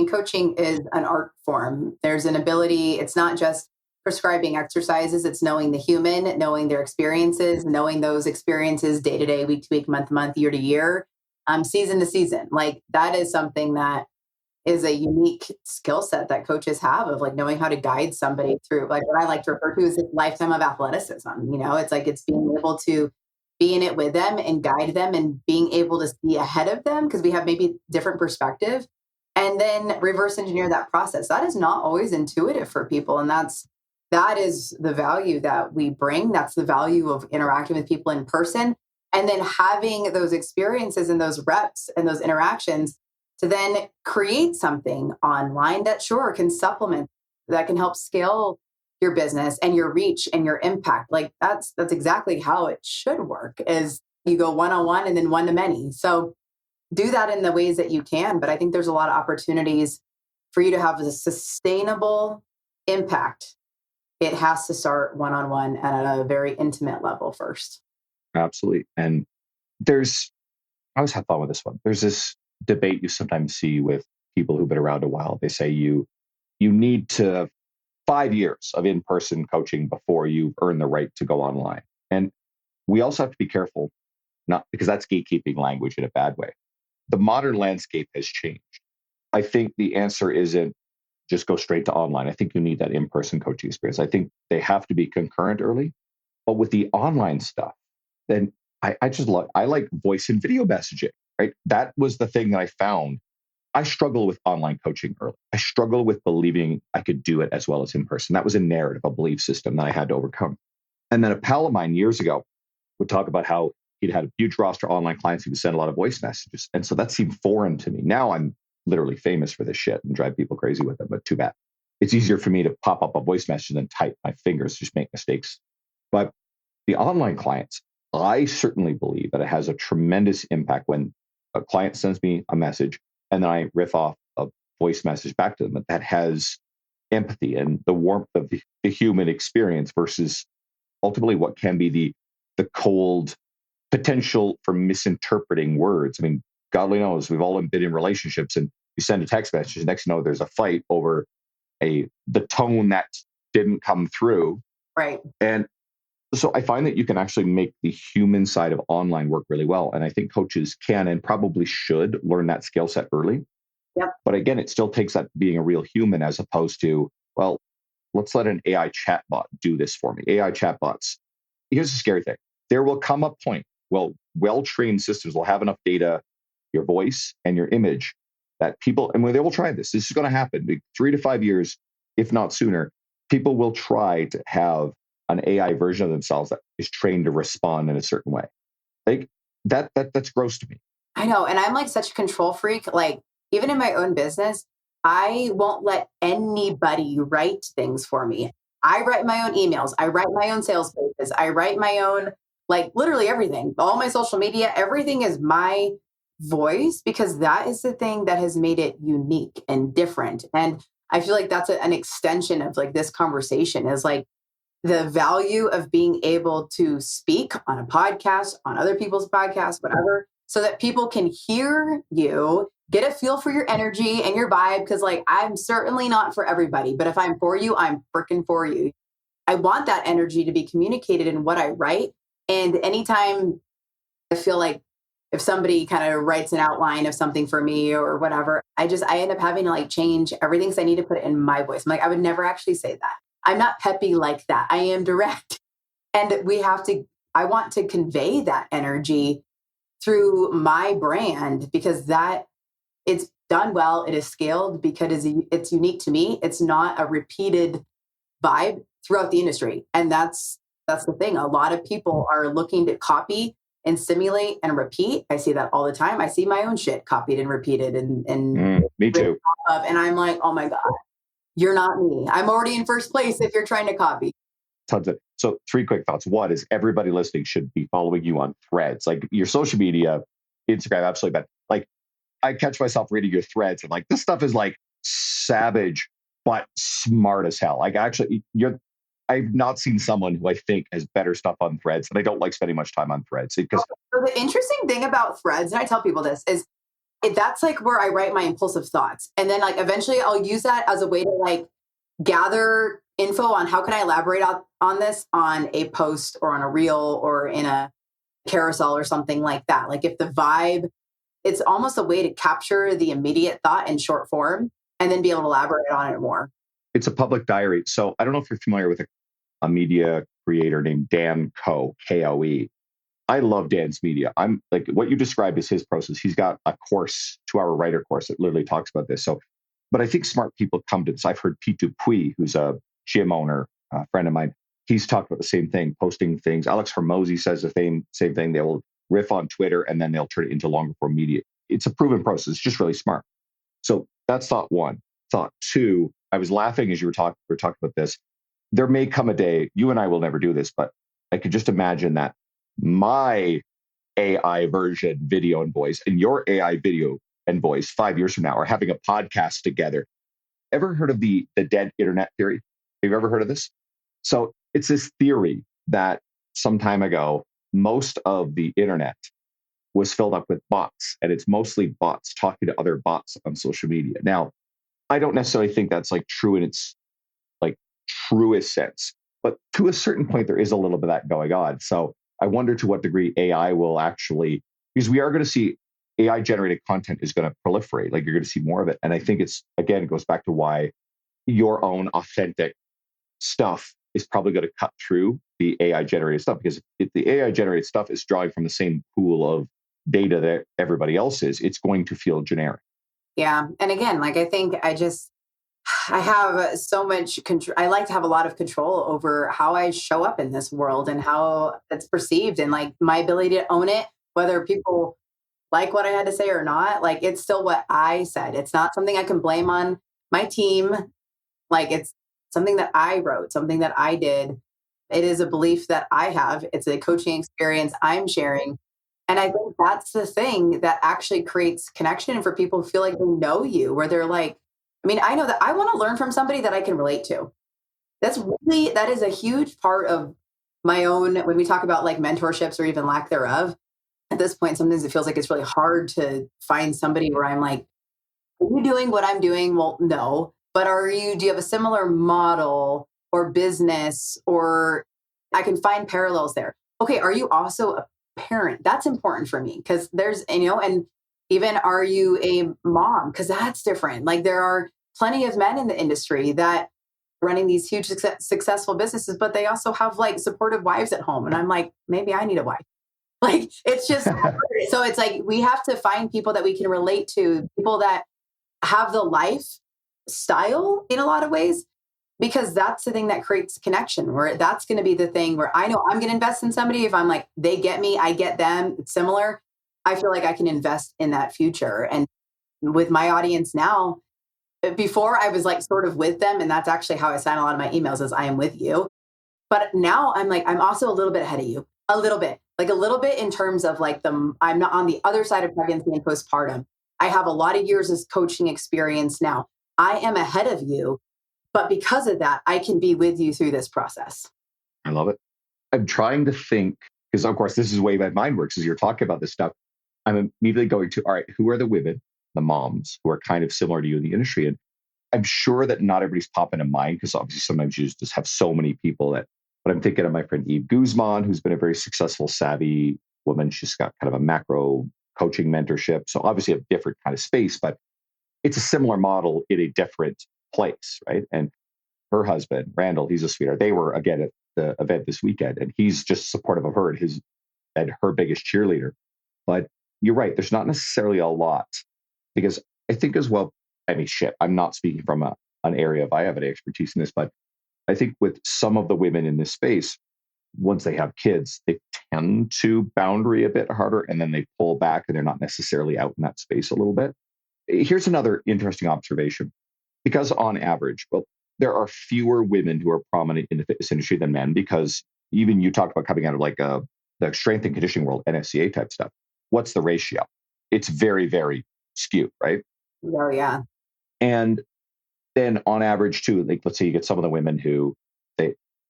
Coaching is an art form. There's an ability, it's not just prescribing exercises, it's knowing the human, knowing their experiences, knowing those experiences day to day, week to week, month to month, year to year, season to season. Like that is something that is a unique skill set that coaches have of like knowing how to guide somebody through, like what I like to refer to as this lifetime of athleticism. It's like it's being able to be in it with them and guide them and being able to see ahead of them because we have maybe different perspective, and then reverse engineer that process. That is not always intuitive for people. And that is the value that we bring. That's the value of interacting with people in person and then having those experiences and those reps and those interactions to then create something online that sure can supplement, that can help scale your business and your reach and your impact. Like that's exactly how it should work, is you go one-on-one and then one-to-many. So do that in the ways that you can. But I think there's a lot of opportunities for you to have a sustainable impact. It has to start one-on-one and at a very intimate level first. Absolutely. And I always have fun with this one. There's this debate you sometimes see with people who've been around a while. They say you need to 5 years of in-person coaching before you earn the right to go online. And we also have to be careful, not because that's gatekeeping language in a bad way. The modern landscape has changed. I think the answer isn't just go straight to online. I think you need that in-person coaching experience. I think they have to be concurrent early. But with the online stuff, then I like voice and video messaging, right? That was the thing that I found I struggle with online coaching early. I struggle with believing I could do it as well as in person. That was a narrative, a belief system that I had to overcome. And then a pal of mine years ago would talk about how he'd had a huge roster of online clients. He would send a lot of voice messages. And so that seemed foreign to me. Now I'm literally famous for this shit and drive people crazy with it, but too bad. It's easier for me to pop up a voice message than type. My fingers just make mistakes. But the online clients, I certainly believe that it has a tremendous impact when a client sends me a message and then I riff off a voice message back to them that has empathy and the warmth of the human experience versus ultimately what can be the cold potential for misinterpreting words. I mean, God only knows, we've all been in relationships and you send a text message, next thing you know, there's a fight over the tone that didn't come through. Right. And so I find that you can actually make the human side of online work really well. And I think coaches can and probably should learn that skill set early. Yep. But again, it still takes that being a real human as opposed to, well, let's let an AI chatbot do this for me. AI chatbots. Here's the scary thing. There will come a point, well-trained systems will have enough data, your voice and your image, that people, and when they will try this is going to happen, 3 to 5 years, if not sooner, people will try to have an AI version of themselves that is trained to respond in a certain way. Like that's gross to me. I know. And I'm like such a control freak. Like even in my own business, I won't let anybody write things for me. I write my own emails. I write my own sales pages. I write my own, like literally everything, all my social media, everything is my voice because that is the thing that has made it unique and different. And I feel like that's an extension of like this conversation is like the value of being able to speak on a podcast, on other people's podcasts, whatever, so that people can hear you, get a feel for your energy and your vibe. Because like, I'm certainly not for everybody, but if I'm for you, I'm freaking for you. I want that energy to be communicated in what I write. And anytime I feel like if somebody kind of writes an outline of something for me or whatever, I end up having to like change everything because I need to put it in my voice. I'm like, I would never actually say that. I'm not peppy like that. I am direct. And I want to convey that energy through my brand because that it's done well. It is scaled because it's unique to me. It's not a repeated vibe throughout the industry. And that's the thing. A lot of people are looking to copy and simulate and repeat. I see that all the time. I see my own shit copied and repeated and me too. And I'm like, oh my God, you're not me. I'm already in first place if you're trying to copy. Tons of. So 3 quick thoughts. One is everybody listening should be following you on threads. Like your social media, Instagram, absolutely bad. Like I catch myself reading your threads and like this stuff is like savage, but smart as hell. Like actually I've not seen someone who I think has better stuff on threads, and I don't like spending much time on threads because so the interesting thing about threads, and I tell people this, is that's like where I write my impulsive thoughts. And then like eventually I'll use that as a way to like gather info on how can I elaborate on this on a post or on a reel or in a carousel or something like that. Like if the vibe, it's almost a way to capture the immediate thought in short form and then be able to elaborate on it more. It's a public diary. So I don't know if you're familiar with a media creator named Dan Koe, Koe. I love Dan's media. I'm like what you described is his process. He's got a course, 2-hour writer course that literally talks about this. So, but I think smart people come to this. I've heard Pitu Pui, who's a gym owner, a friend of mine. He's talked about the same thing, posting things. Alex Hormozy says the same thing. They will riff on Twitter and then they'll turn it into longer form media. It's a proven process. It's just really smart. So that's thought one. Thought two, I was laughing as we were talking about this. There may come a day, you and I will never do this, but I could just imagine that my AI version video and voice and your AI video and voice 5 years from now are having a podcast together. Ever heard of the dead internet theory? Have you ever heard of this? So it's this theory that some time ago, most of the internet was filled up with bots, and it's mostly bots talking to other bots on social media. Now, I don't necessarily think that's like true in its like truest sense, but to a certain point, there is a little bit of that going on. So I wonder to what degree AI will actually, because we are going to see AI generated content is going to proliferate, like you're going to see more of it. And I think it goes back to why your own authentic stuff is probably going to cut through the AI generated stuff, because if the AI generated stuff is drawing from the same pool of data that everybody else is, it's going to feel generic. Yeah. And again, like, I have so much control. I like to have a lot of control over how I show up in this world and how it's perceived, and like my ability to own it, whether people like what I had to say or not. Like, it's still what I said. It's not something I can blame on my team. Like, it's something that I wrote, something that I did. It is a belief that I have. It's a coaching experience I'm sharing. And I think that's the thing that actually creates connection for people who feel like they know you, where they're like, I mean, I know that I want to learn from somebody that I can relate to. That is a huge part of my own, when we talk about like mentorships or even lack thereof. At this point, sometimes it feels like it's really hard to find somebody where I'm like, are you doing what I'm doing? Well, no. But do you have a similar model or business, or I can find parallels there? Okay. Are you also a parent? That's important for me because and even are you a mom? Because that's different. Like, there are plenty of men in the industry that are running these huge successful businesses, but they also have like supportive wives at home. And I'm like, maybe I need a wife. Like, it's just, so it's like, we have to find people that we can relate to, people that have the lifestyle in a lot of ways, because that's the thing that creates connection, where that's going to be the thing where I know I'm going to invest in somebody. If I'm like, they get me, I get them, it's similar. I feel like I can invest in that future. And with my audience now, before I was like sort of with them. And that's actually how I sign a lot of my emails, is I am with you. But now I'm like, I'm also a little bit ahead of you, a little bit in terms of like I'm not on the other side of pregnancy and postpartum. I have a lot of years of coaching experience now. I am ahead of you, but because of that, I can be with you through this process. I love it. I'm trying to think, because of course, this is the way my mind works as you're talking about this stuff. I'm immediately going to, all right, who are the women, the moms who are kind of similar to you in the industry? And I'm sure that not everybody's popping in mind, because obviously sometimes you just have so many people but I'm thinking of my friend Eve Guzman, who's been a very successful, savvy woman. She's got kind of a macro coaching mentorship. So obviously a different kind of space, but it's a similar model in a different place, right? And her husband, Randall, he's a sweetheart. They were, again, at the event this weekend, and he's just supportive of her and her biggest cheerleader. But you're right, there's not necessarily a lot, because I think as well, I mean, I'm not speaking from an area of I have any expertise in this, but I think with some of the women in this space, once they have kids, they tend to boundary a bit harder, and then they pull back and they're not necessarily out in that space a little bit. Here's another interesting observation. Because on average, well, there are fewer women who are prominent in the fitness industry than men, because even you talked about coming out of like the strength and conditioning world, NSCA type stuff. What's the ratio? It's very, very skewed, right? Oh, yeah. And then on average too, like let's say you get some of the women who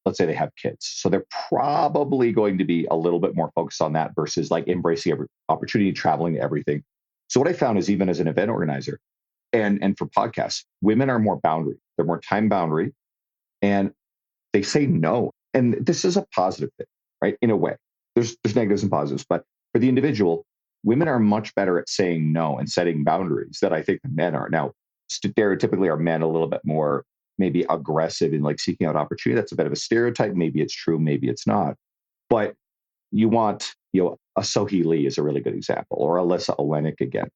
let's say they have kids. So they're probably going to be a little bit more focused on that versus like embracing every opportunity, traveling to everything. So what I found is, even as an event organizer and for podcasts, women are more boundary. They're more time boundary, and they say no. And this is a positive thing, right? In a way, there's negatives and positives, but for the individual, women are much better at saying no and setting boundaries than I think the men are. Now, stereotypically, are men a little bit more maybe aggressive in like seeking out opportunity? That's a bit of a stereotype. Maybe it's true, maybe it's not. But you want, a Sohee Lee is a really good example, or Alyssa Olenek again.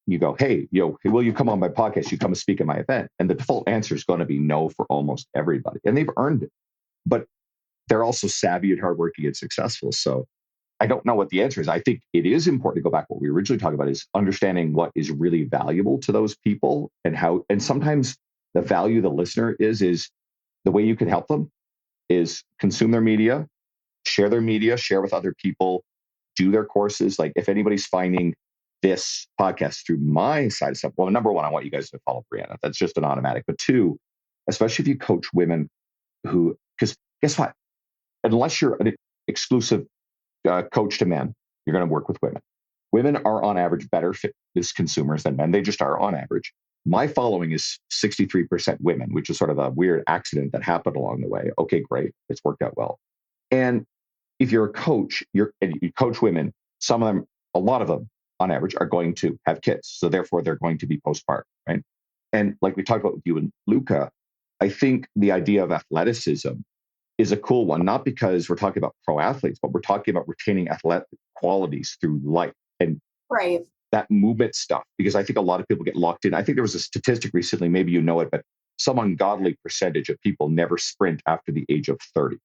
You go, hey, will you come on my podcast? You come and speak at my event. And the default answer is going to be no for almost everybody. And they've earned it. But they're also savvy and hardworking and successful. So I don't know what the answer is. I think it is important to go back to what we originally talked about, is understanding what is really valuable to those people, and sometimes the value the listener is the way you can help them is consume their media, share with other people, do their courses. Like, if anybody's finding this podcast through my side of stuff, well, number one, I want you guys to follow Brianna. That's just an automatic. But two, especially if you coach women because guess what? Unless you're an exclusive coach to men, you're going to work with women. Women are on average better fitness consumers than men. They just are on average. My following is 63% women, which is sort of a weird accident that happened along the way. Okay, great. It's worked out well. And if you're a coach, and you coach women, a lot of them on average are going to have kids. So therefore they're going to be postpartum, right? And like we talked about with you and Luca, I think the idea of athleticism is a cool one, not because we're talking about pro athletes, but we're talking about retaining athletic qualities through life. And right. that movement stuff, because I think a lot of people get locked in. I think there was a statistic recently, maybe you know it, but some ungodly percentage of people never sprint after the age of 30.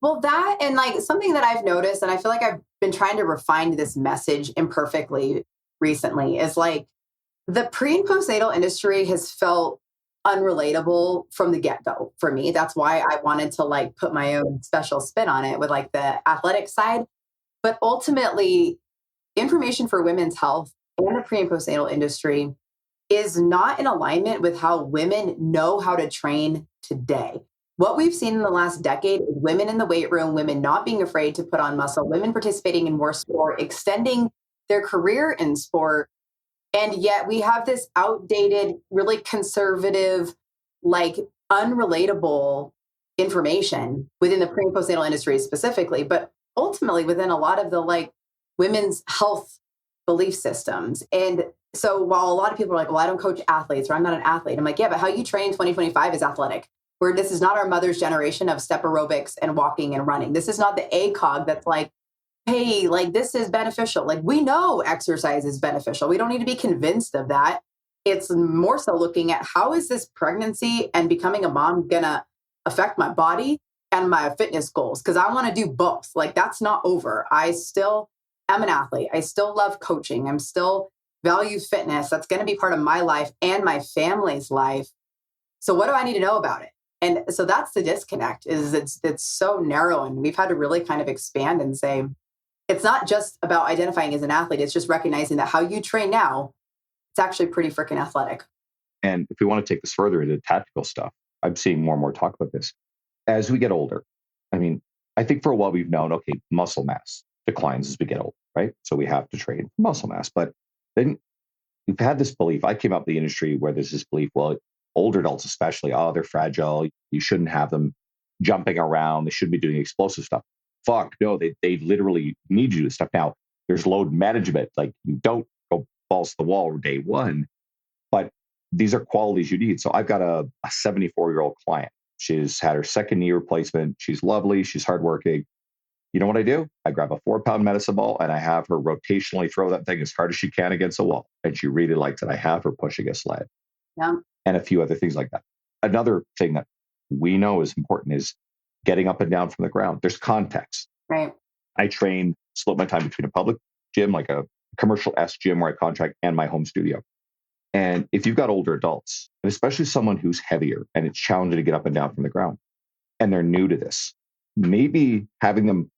Well, that and like something that I've noticed, and I feel like I've been trying to refine this message imperfectly recently, is like the pre and postnatal industry has felt unrelatable from the get-go for me. That's why I wanted to like put my own special spin on it with like the athletic side. But ultimately, information for women's health and the pre and postnatal industry is not in alignment with how women know how to train today. What we've seen in the last decade is women in the weight room, women not being afraid to put on muscle, women participating in more sport, extending their career in sport. And yet we have this outdated, really conservative, like unrelatable information within the pre and postnatal industry specifically, but ultimately within a lot of the like women's health belief systems. And so while a lot of people are like, well, I don't coach athletes or I'm not an athlete, I'm like, yeah, but how you train in 2025 is athletic. Where this is not our mother's generation of step aerobics and walking and running. This is not the ACOG that's like, hey, like this is beneficial. Like we know exercise is beneficial. We don't need to be convinced of that. It's more so looking at how is this pregnancy and becoming a mom gonna affect my body and my fitness goals? Because I want to do both. Like that's not over. I still am an athlete. I still love coaching. I'm still value fitness. That's going to be part of my life and my family's life. So what do I need to know about it? And so that's the disconnect is it's so narrow. And we've had to really kind of expand and say, it's not just about identifying as an athlete. It's just recognizing that how you train now, it's actually pretty freaking athletic. And if we want to take this further into tactical stuff, I'm seeing more and more talk about this. As we get older, I mean, I think for a while we've known, okay, muscle mass declines as we get older, right? So we have to train for muscle mass. But then we've had this belief. I came up in the industry where there's this belief, well, older adults especially, oh, they're fragile. You shouldn't have them jumping around. They shouldn't be doing explosive stuff. Fuck, no, they literally need you to do stuff. Now, there's load management. Like you don't go balls to the wall day one, but these are qualities you need. So I've got a 74-year-old client. She's had her second knee replacement. She's lovely. She's hardworking. You know what I do? I grab a 4-pound medicine ball and I have her rotationally throw that thing as hard as she can against a wall. And she really likes it. I have her pushing a sled. Yeah. And a few other things like that. Another thing that we know is important is getting up and down from the ground. There's context. Right. I split my time between a public gym, like a commercial S gym where I contract, and my home studio. And if you've got older adults, and especially someone who's heavier and it's challenging to get up and down from the ground, and they're new to this, maybe having them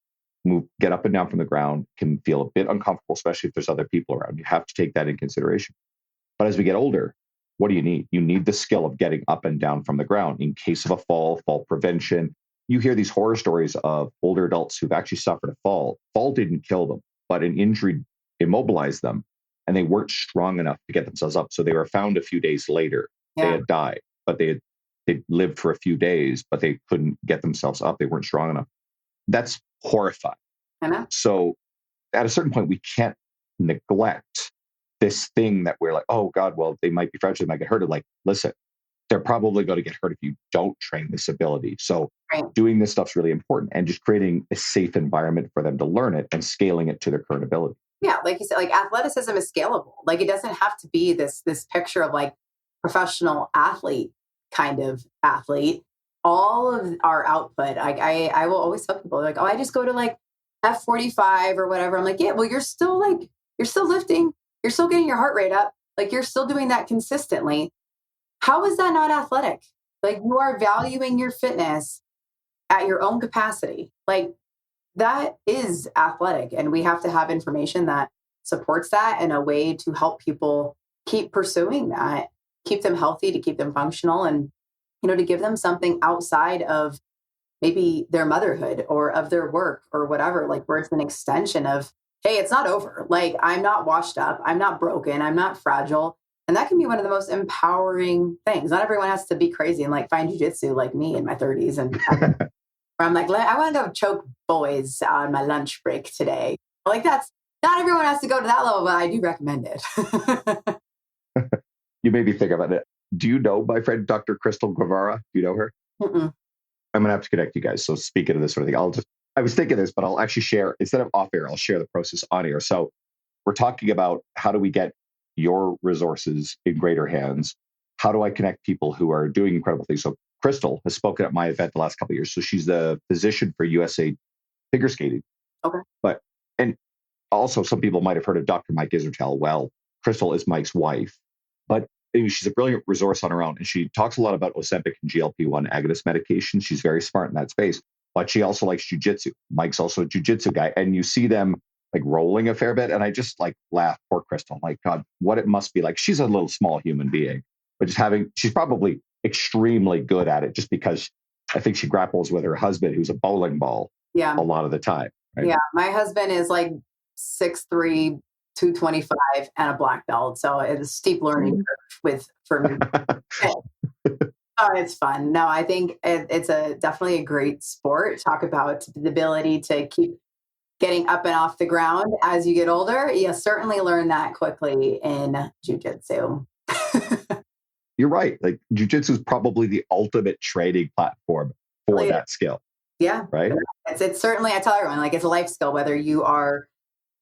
get up and down from the ground can feel a bit uncomfortable, especially if there's other people around. You have to take that in consideration. But as we get older, what do you need? You need the skill of getting up and down from the ground in case of a fall prevention. You hear these horror stories of older adults who've actually suffered a fall. Fall didn't kill them, but an injury immobilized them, and they weren't strong enough to get themselves up. So they were found a few days later. Yeah. They had died, but they lived for a few days, but they couldn't get themselves up. They weren't strong enough. That's horrifying. So at a certain point, we can't neglect this thing that we're like, oh God, well, they might be fragile, they might get hurt. Like, listen, they're probably going to get hurt if you don't train this ability. So doing this stuff's really important, and just creating a safe environment for them to learn it and scaling it to their current ability. Yeah, like you said, like athleticism is scalable. Like it doesn't have to be this picture of like professional athlete kind of athlete. All of our output, I will always tell people like, oh, I just go to like F45 or whatever. I'm like, yeah, well, you're still lifting. You're still getting your heart rate up. Like you're still doing that consistently. How is that not athletic? Like you are valuing your fitness at your own capacity. Like that is athletic. And we have to have information that supports that and a way to help people keep pursuing that, keep them healthy, to keep them functional, and, to give them something outside of maybe their motherhood or of their work or whatever, like where it's an extension of, hey, it's not over. Like I'm not washed up. I'm not broken. I'm not fragile. And that can be one of the most empowering things. Not everyone has to be crazy and like find jujitsu like me in my 30s. And where I'm like, I want to go choke boys on my lunch break today. Like that's not everyone has to go to that level, but I do recommend it. You made me think about it. Do you know my friend, Dr. Crystal Guevara? Do you know her? Mm-mm. I'm going to have to connect you guys. So speaking of this sort of thing, I was thinking this, but I'll actually share, instead of off air, I'll share the process on air. So we're talking about how do we get your resources in greater hands? How do I connect people who are doing incredible things? So Crystal has spoken at my event the last couple of years. So she's the physician for USA figure skating. Okay. But, and also some people might have heard of Dr. Mike Isertel. Well, Crystal is Mike's wife, but she's a brilliant resource on her own. And she talks a lot about Ozempic and GLP-1 agonist medication. She's very smart in that space, but she also likes jujitsu. Mike's also a jujitsu guy. And you see them like rolling a fair bit. And I just like laugh, poor Crystal. Like, God, what it must be like. She's a little small human being, but she's probably extremely good at it just because I think she grapples with her husband, who's a bowling ball a lot of the time. Right? Yeah. My husband is like 6'3", 225 and a black belt. So it's a steep learning curve for me. Oh, it's fun. No, I think it's definitely a great sport. Talk about the ability to keep getting up and off the ground as you get older. You certainly learn that quickly in jiu-jitsu. You're right. Like jiu-jitsu is probably the ultimate training platform for that skill. Yeah. Right. It's certainly, I tell everyone, like it's a life skill, whether you are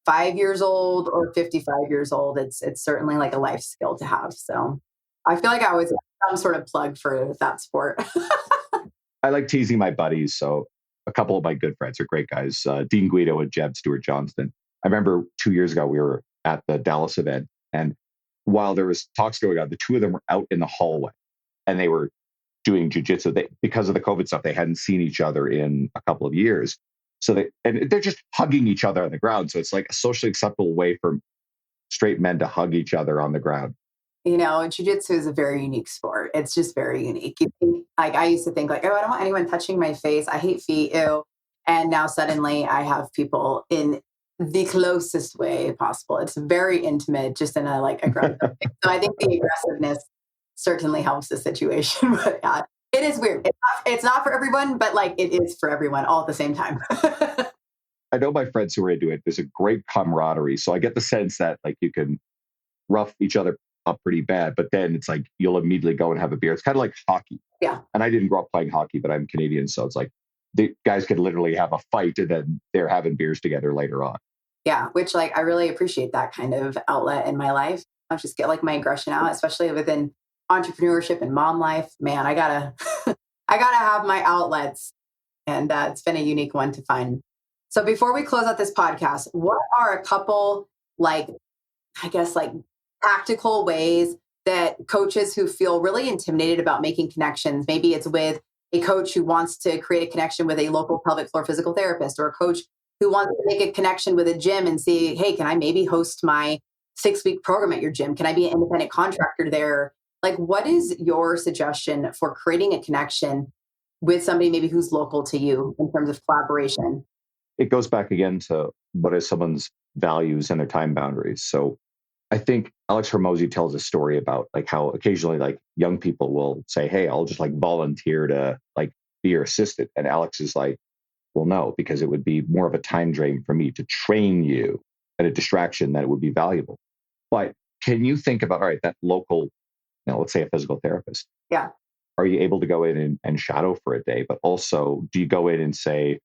5 years old or 55 years old, it's certainly like a life skill to have. So I feel like I always have some sort of plug for that sport. I like teasing my buddies. So a couple of my good friends are great guys, Dean Guido and Jeb Stewart Johnston. I remember 2 years ago, we were at the Dallas event, and while there was talks going on, the two of them were out in the hallway and they were doing jujitsu. Because of the COVID stuff, they hadn't seen each other in a couple of years. So they're just hugging each other on the ground. So it's like a socially acceptable way for straight men to hug each other on the ground. You know, jiu-jitsu is a very unique sport. It's just very unique. You think, like I used to think like, oh, I don't want anyone touching my face. I hate feet. Ew. And now suddenly I have people in the closest way possible. It's very intimate, just in a like aggressive way. So I think the aggressiveness certainly helps the situation. But yeah, it is weird. It's not for everyone, but like it is for everyone all at the same time. I know my friends who are into it. There's a great camaraderie. So I get the sense that like you can rough each other up pretty bad, but then it's like you'll immediately go and have a beer. It's kind of like hockey. Yeah. And I didn't grow up playing hockey, but I'm Canadian. So it's like the guys could literally have a fight and then they're having beers together later on. Yeah. Which like, I really appreciate that kind of outlet in my life. I'll just get like my aggression out, especially within entrepreneurship and mom life. Man, I gotta have my outlets, and it's been a unique one to find. So before we close out this podcast, what are a couple like, I guess like practical ways that coaches who feel really intimidated about making connections, maybe it's with a coach who wants to create a connection with a local pelvic floor physical therapist, or a coach who wants to make a connection with a gym and see, hey, can I maybe host my 6-week program at your gym? Can I be an independent contractor there? Like, what is your suggestion for creating a connection with somebody maybe who's local to you in terms of collaboration? It goes back again to what is someone's values and their time boundaries. So I think Alex Hormozi tells a story about like how occasionally like young people will say, hey, I'll just like volunteer to like be your assistant. And Alex is like, well, no, because it would be more of a time drain for me to train you and a distraction that it would be valuable. But can you think about, all right, that local, let's say a physical therapist. Yeah. Are you able to go in and shadow for a day? But also, do you go in and say,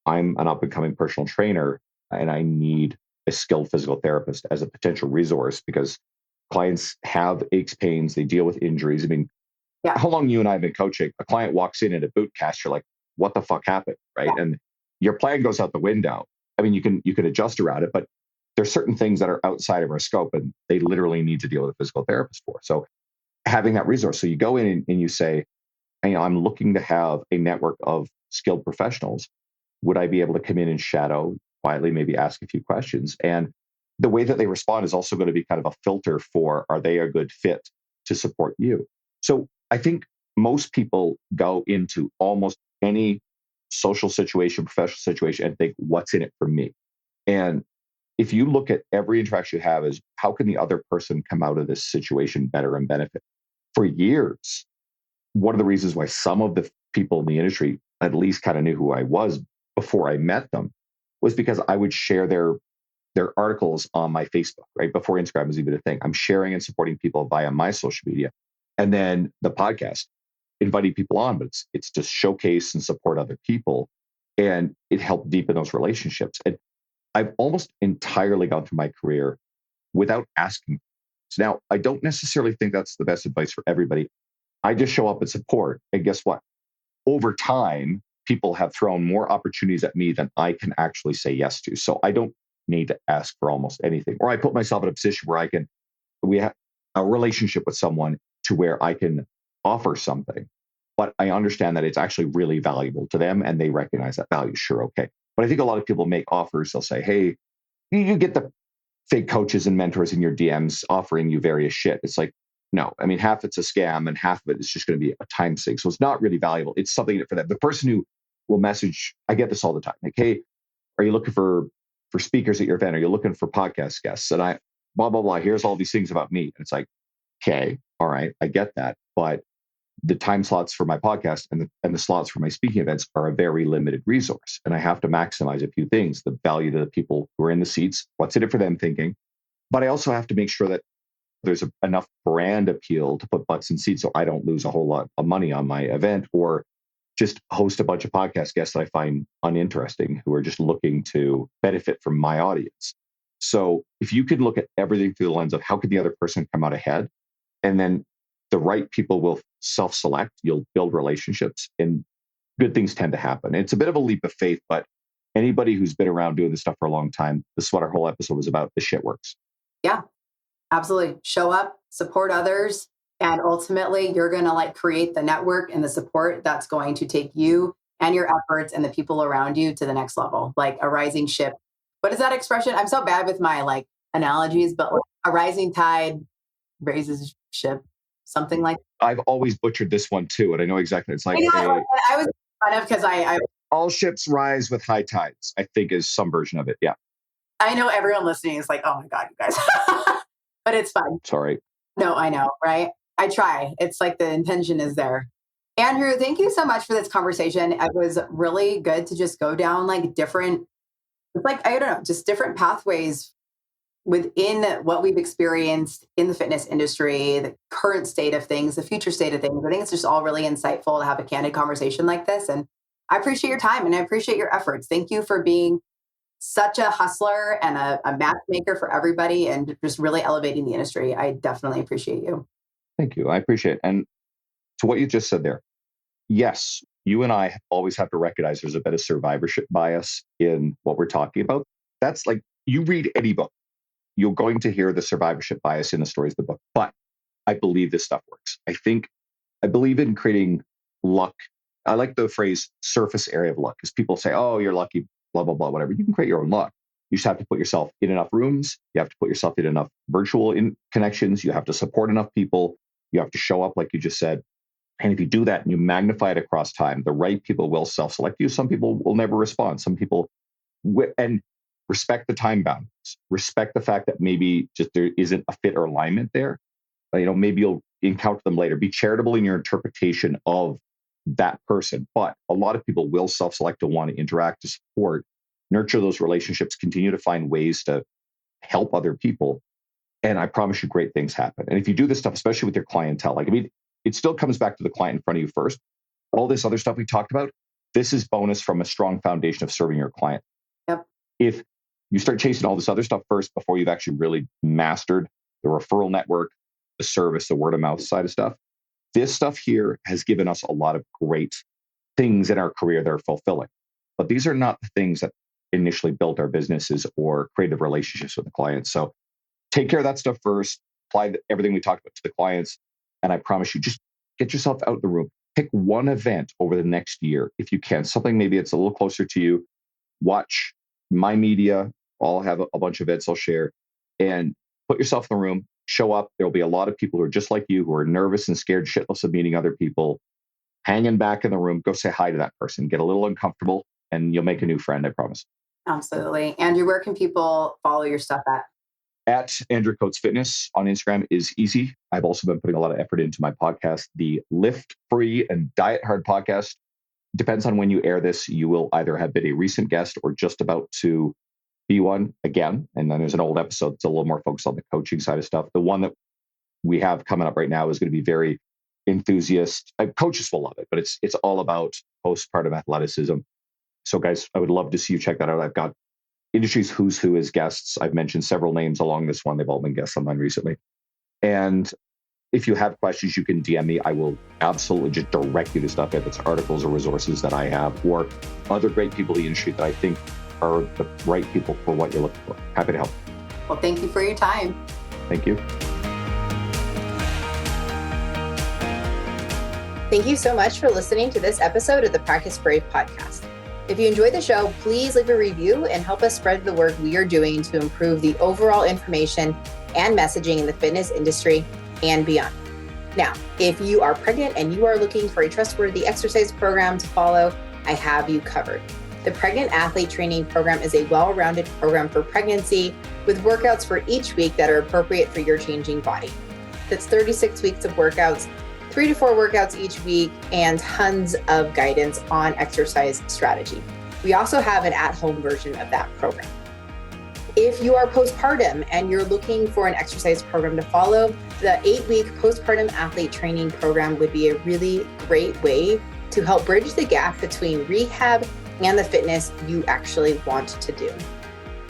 I'm an up and coming personal trainer and I need a skilled physical therapist as a potential resource because clients have aches, pains, they deal with injuries. I mean, how long you and I have been coaching, a client walks in a boot cast, you're like, what the fuck happened? Right. Yeah. And your plan goes out the window. I mean, you can adjust around it, but there's certain things that are outside of our scope and they literally need to deal with a physical therapist for. So having that resource. So you go in and you say, I'm looking to have a network of skilled professionals. Would I be able to come in and shadow quietly, maybe ask a few questions? And the way that they respond is also going to be kind of a filter for, are they a good fit to support you? So I think most people go into almost any social situation, professional situation, and think, what's in it for me? And if you look at every interaction you have is, how can the other person come out of this situation better and benefit? For years, one of the reasons why some of the people in the industry at least kind of knew who I was before I met them was because I would share their articles on my Facebook, right? Before Instagram was even a thing. I'm sharing and supporting people via my social media. And then the podcast, inviting people on, but it's to showcase and support other people. And it helped deepen those relationships. And I've almost entirely gone through my career without asking. So now, I don't necessarily think that's the best advice for everybody. I just show up and support. And guess what? Over time, people have thrown more opportunities at me than I can actually say yes to. So I don't need to ask for almost anything. Or I put myself in a position where we have a relationship with someone to where I can offer something. But I understand that it's actually really valuable to them and they recognize that value. Sure, okay. But I think a lot of people make offers. They'll say, hey, you get the fake coaches and mentors in your DMs offering you various shit. It's like, no, I mean, half it's a scam and half of it is just going to be a time sink. So it's not really valuable. It's something for them. The person who will message, I get this all the time. Like, hey, are you looking for speakers at your event? Are you looking for podcast guests? And I, blah, blah, blah. Here's all these things about me. And it's like, okay, all right, I get that. But the time slots for my podcast and the slots for my speaking events are a very limited resource. And I have to maximize a few things, the value to the people who are in the seats, what's in it for them thinking. But I also have to make sure that there's enough brand appeal to put butts in seats so I don't lose a whole lot of money on my event or just host a bunch of podcast guests that I find uninteresting who are just looking to benefit from my audience. So if you could look at everything through the lens of how could the other person come out ahead, and then the right people will self-select, you'll build relationships and good things tend to happen. It's a bit of a leap of faith, but anybody who's been around doing this stuff for a long time, this is what our whole episode was about. This shit works. Yeah, absolutely. Show up, support others, and ultimately you're going to create the network and the support that's going to take you and your efforts and the people around you to the next level, like a rising ship. What is that expression? I'm so bad with my analogies, but a rising tide raises ship, something like that. I've always butchered this one too, and I know exactly. It's like I was fun of because I all ships rise with high tides, I think is some version of it. Yeah. I know everyone listening is like, oh my God, you guys. But it's fun. Sorry. No, I know, right? I try. It's like the intention is there. Andrew, thank you so much for this conversation. It was really good to just go down different, I don't know, just different pathways within what we've experienced in the fitness industry, the current state of things, the future state of things. I think it's just all really insightful to have a candid conversation like this. And I appreciate your time and I appreciate your efforts. Thank you for being such a hustler and a matchmaker for everybody and just really elevating the industry. I definitely appreciate you. Thank you. I appreciate it. And to what you just said there, yes, you and I always have to recognize there's a bit of survivorship bias in what we're talking about. That's you read any book, you're going to hear the survivorship bias in the stories of the book. But I believe this stuff works. I believe in creating luck. I like the phrase surface area of luck because people say, oh, you're lucky, blah, blah, blah, whatever. You can create your own luck. You just have to put yourself in enough rooms. You have to put yourself in enough virtual connections. You have to support enough people. You have to show up, like you just said. And if you do that and you magnify it across time, the right people will self-select you. Some people will never respond. Some people, and respect the time boundaries. Respect the fact that maybe just there isn't a fit or alignment there. Maybe you'll encounter them later. Be charitable in your interpretation of that person. But a lot of people will self-select to want to interact, to support, nurture those relationships, continue to find ways to help other people. And I promise you great things happen. And if you do this stuff, especially with your clientele, it still comes back to the client in front of you first. All this other stuff we talked about, this is bonus from a strong foundation of serving your client. Yep. If you start chasing all this other stuff first before you've actually really mastered the referral network, the service, the word of mouth side of stuff, this stuff here has given us a lot of great things in our career that are fulfilling. But these are not the things that initially built our businesses or created relationships with the clients. So take care of that stuff first, apply everything we talked about to the clients. And I promise you, just get yourself out of the room. Pick one event over the next year, if you can, something maybe it's a little closer to you. Watch my media. I'll have a bunch of events I'll share and put yourself in the room, show up. There'll be a lot of people who are just like you, who are nervous and scared shitless of meeting other people, hanging back in the room. Go say hi to that person, get a little uncomfortable, and you'll make a new friend, I promise. Absolutely. Andrew, where can people follow your stuff at? At Andrew Coates Fitness on Instagram is easy. I've also been putting a lot of effort into my podcast, the Lift Free and Diet Hard podcast. Depends on when you air this. You will either have been a recent guest or just about to be one again. And then there's an old episode that's a little more focused on the coaching side of stuff. The one that we have coming up right now is going to be very enthusiast. Coaches will love it, but it's all about postpartum athleticism. So guys, I would love to see you check that out. I've got industry's who's who as guests. I've mentioned several names along this one. They've all been guests on mine recently. And if you have questions, you can DM me. I will absolutely just direct you to stuff if it's articles or resources that I have, or other great people in the industry that I think are the right people for what you're looking for. Happy to help. Well, thank you for your time. Thank you. Thank you so much for listening to this episode of the Practice Brave podcast. If you enjoyed the show, please leave a review and help us spread the work we are doing to improve the overall information and messaging in the fitness industry and beyond. Now, if you are pregnant and you are looking for a trustworthy exercise program to follow, I have you covered. The Pregnant Athlete Training Program is a well-rounded program for pregnancy with workouts for each week that are appropriate for your changing body. That's 36 weeks of workouts, 3 to 4 workouts each week, and tons of guidance on exercise strategy. We also have an at-home version of that program. If you are postpartum and you're looking for an exercise program to follow, the 8-week Postpartum Athlete Training Program would be a really great way to help bridge the gap between rehab and the fitness you actually want to do.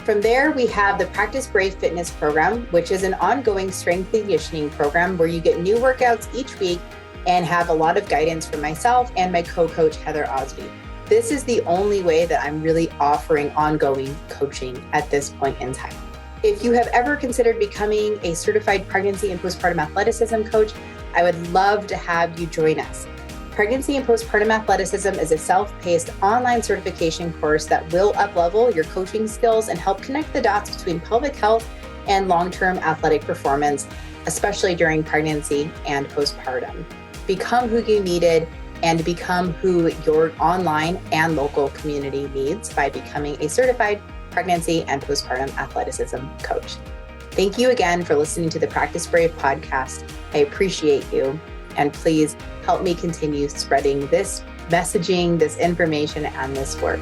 From there, we have the Practice Brave Fitness Program, which is an ongoing strength and conditioning program where you get new workouts each week and have a lot of guidance from myself and my co-coach, Heather Osby. This is the only way that I'm really offering ongoing coaching at this point in time. If you have ever considered becoming a certified pregnancy and postpartum athleticism coach, I would love to have you join us. Pregnancy and Postpartum Athleticism is a self-paced online certification course that will up-level your coaching skills and help connect the dots between pelvic health and long-term athletic performance, especially during pregnancy and postpartum. Become who you needed and become who your online and local community needs by becoming a certified pregnancy and postpartum athleticism coach. Thank you again for listening to the Practice Brave podcast. I appreciate you. And please help me continue spreading this messaging, this information, and this work.